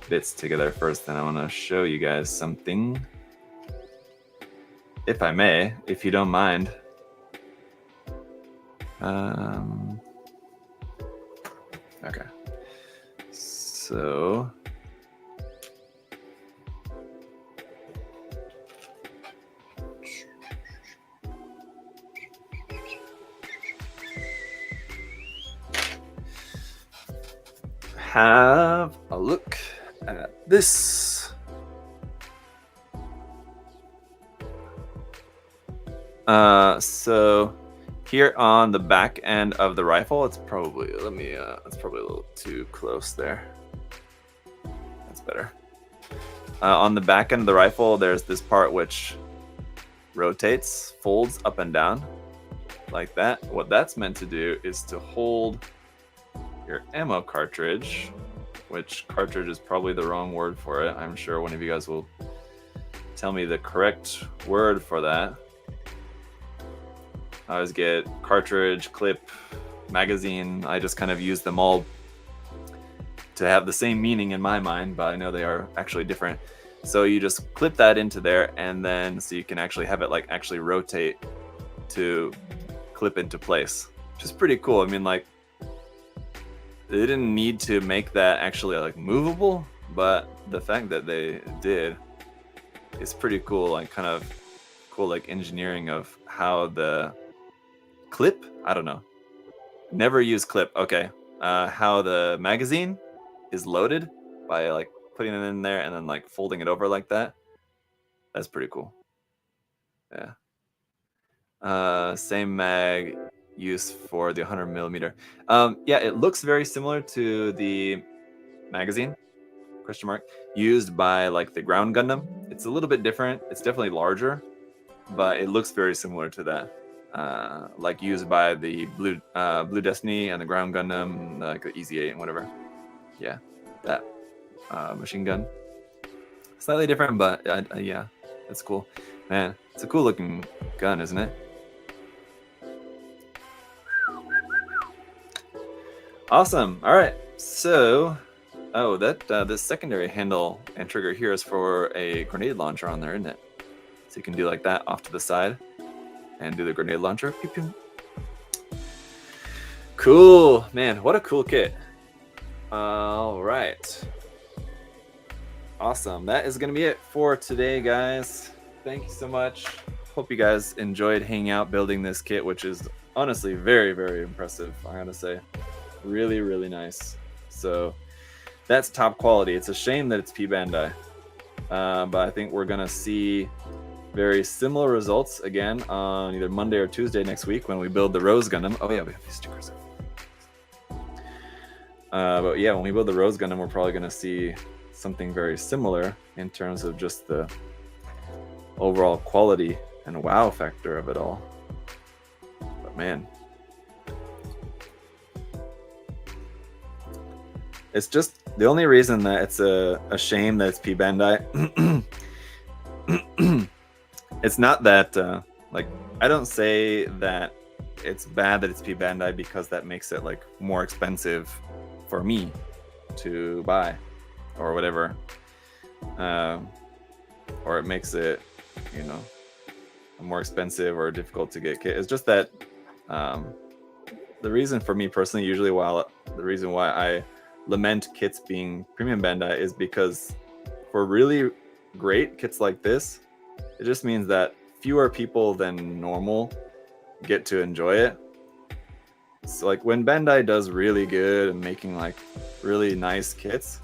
bits together first, then I want to show you guys something, if I may, if you don't mind. Okay. So have a look at this. So here on the back end of the rifle, it's probably it's probably a little too close there. That's better. On the back end of the rifle, there's this part which rotates, folds up and down like that. What that's meant to do is to hold your ammo cartridge, which cartridge is probably the wrong word for it. I'm sure one of you guys will tell me the correct word for that. I always get cartridge, clip, magazine. I just kind of use them all to have the same meaning in my mind, but I know they are actually different. So you just clip that into there, and then so you can actually have it like actually rotate to clip into place, which is pretty cool. I mean, like, they didn't need to make that actually like movable, but the fact that they did is pretty cool. Like, kind of cool, like engineering of how the clip, I don't know, never use clip. Okay, how the magazine is loaded by like putting it in there and then like folding it over like that. That's pretty cool. Yeah. Same mag use for the 100 millimeter. Yeah, it looks very similar to the magazine, question mark, used by like the ground Gundam. It's a little bit different. It's definitely larger, but it looks very similar to that. Like used by the Blue Destiny and the ground Gundam, like the EZ8 and whatever. Yeah, that machine gun. Slightly different, but yeah, that's cool. Man, it's a cool looking gun, isn't it? Awesome. All right. So, oh, that this secondary handle and trigger here is for a grenade launcher on there, isn't it? So you can do like that off to the side and do the grenade launcher. Pew, pew. Cool, man. What a cool kit. All right. Awesome. That is going to be it for today, guys. Thank you so much. Hope you guys enjoyed hanging out building this kit, which is honestly very, very impressive, I gotta say. Really, really nice. So that's top quality. It's a shame that it's P-Bandai. But I think we're going to see very similar results again on either Monday or Tuesday next week when we build the Rose Gundam. Oh, yeah, we have these stickers. But yeah, when we build the Rose Gundam, we're probably going to see something very similar in terms of just the overall quality and wow factor of it all. But man, it's just the only reason that it's a shame that it's P-Bandai. It's not that like, I don't say that it's bad that it's P-Bandai because that makes it like more expensive for me to buy or whatever, or it makes it, you know, more expensive or difficult to get kit. It's just that the reason for me personally, usually the reason why I lament kits being premium Bandai is because for really great kits like this, it just means that fewer people than normal get to enjoy it. So like when Bandai does really good and making like really nice kits,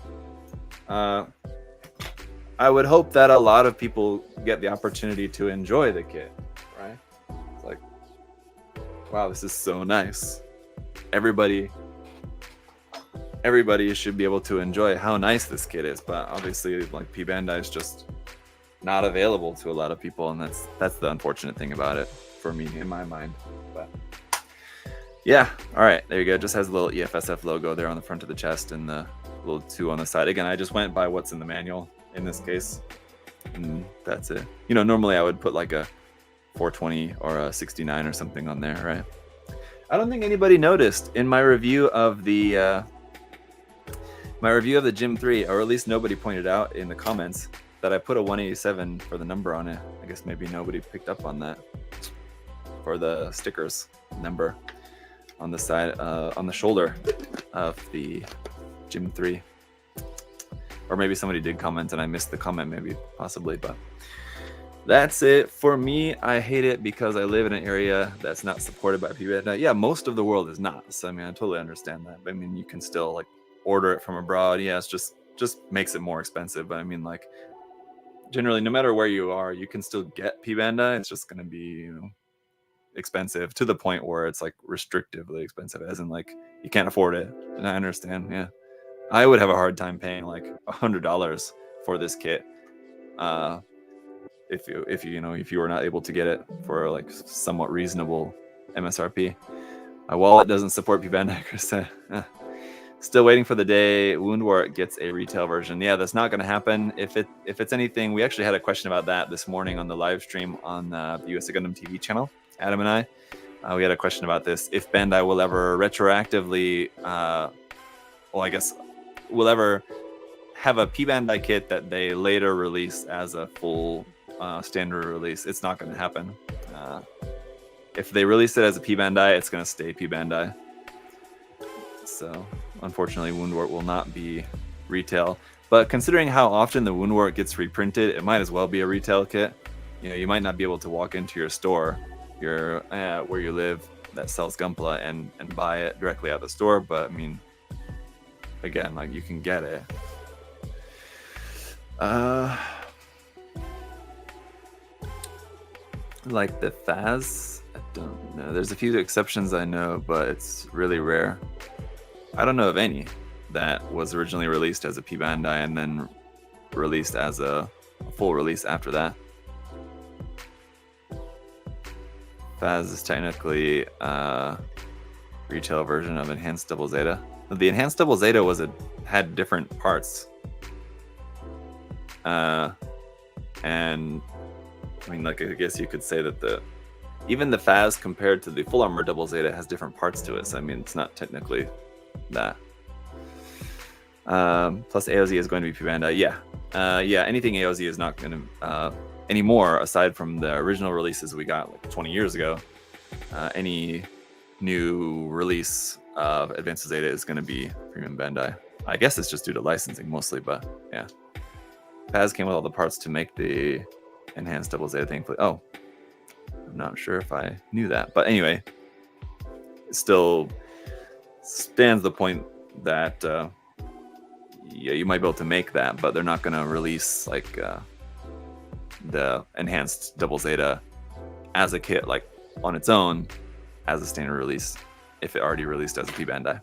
I would hope that a lot of people get the opportunity to enjoy the kit, right? It's like, wow, this is so nice. Everybody should be able to enjoy how nice this kit is, but obviously like P-Bandai is just not available to a lot of people, and that's the unfortunate thing about it for me in my mind. But yeah, all right, there you go. It just has a little EFSF logo there on the front of the chest and the little 2 on the side. Again, I just went by what's in the manual in this case, and that's it. You know, normally I would put like a 420 or a 69 or something on there, right? I don't think anybody noticed in my review of the Gym 3, or at least nobody pointed out in the comments, that I put a 187 for the number on it. I guess maybe nobody picked up on that for the stickers number on the side, on the shoulder of the Gym 3. Or maybe somebody did comment and I missed the comment, maybe, possibly, but that's it for me. I hate it because I live in an area that's not supported by P-Bandai. Yeah, most of the world is not. So I mean, I totally understand that. But I mean, you can still like order it from abroad. Yeah, it's just makes it more expensive. But I mean, like, generally, no matter where you are, you can still get P-Bandai. It's just gonna be, you know, expensive to the point where it's like restrictively expensive, as in like you can't afford it. And I understand. Yeah, I would have a hard time paying like $100 for this kit. If you were not able to get it for like somewhat reasonable MSRP. My wallet doesn't support P-Bandai, Chris. Still waiting for the day Wound War gets a retail version. Yeah, that's not going to happen. If it's anything, we actually had a question about that this morning on the live stream on the USA Gundam TV channel. Adam and I, we had a question about this. If Bandai will ever retroactively, well, I guess, will ever have a P-Bandai kit that they later release as a full standard release. It's not going to happen. If they release it as a P-Bandai, it's going to stay P-Bandai. So, unfortunately, Wound War will not be retail. But considering how often the Wound War gets reprinted, it might as well be a retail kit. You know, you might not be able to walk into your store, where you live, that sells Gunpla and buy it directly out of the store. But I mean, again, like you can get it. Like the Faz, I don't know. There's a few exceptions I know, but it's really rare. I don't know of any that was originally released as a P-Bandai and then released as a full release after that. Faz is technically a retail version of Enhanced Double Zeta. The Enhanced Double Zeta had different parts. And I mean, like, I guess you could say that even the Faz compared to the Full Armor Double Zeta has different parts to it. So I mean, it's not technically that. Plus AOZ is going to be P-Bandai. Yeah, anything AOZ is not going to anymore, aside from the original releases we got like 20 years ago. Any new release of Advanced Zeta is going to be Premium Bandai. I guess it's just due to licensing mostly, but yeah. Faz came with all the parts to make the Enhanced Double Zeta thing. Oh, I'm not sure if I knew that, but anyway, it still stands the point that yeah, you might be able to make that, but they're not going to release like the Enhanced Double Zeta as a kit, like on its own, as a standard release, if it already released as a P-Bandai.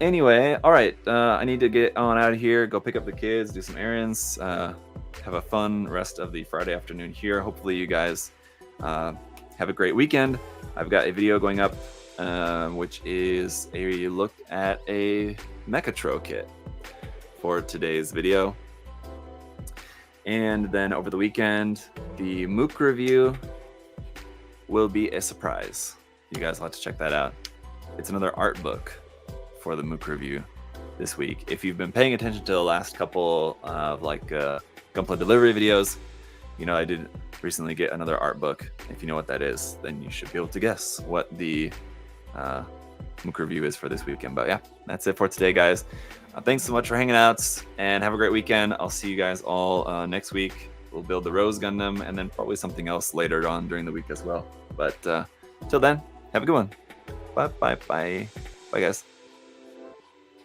Anyway, all right, I need to get on out of here, go pick up the kids, do some errands, have a fun rest of the Friday afternoon here. Hopefully you guys have a great weekend. I've got a video going up, which is a look at a Mechatro kit for today's video. And then over the weekend, the Mook review will be a surprise. You guys will have to check that out. It's another art book for the Mook review this week. If you've been paying attention to the last couple of like Gunpla delivery videos, you know I did recently get another art book. If you know what that is, then you should be able to guess what the Mook review is for this weekend. But yeah, that's it for today, guys. Thanks so much for hanging out, and have a great weekend. I'll see you guys all next week. We'll build the Rose Gundam, and then probably something else later on during the week as well. But till then, have a good one. Bye, guys.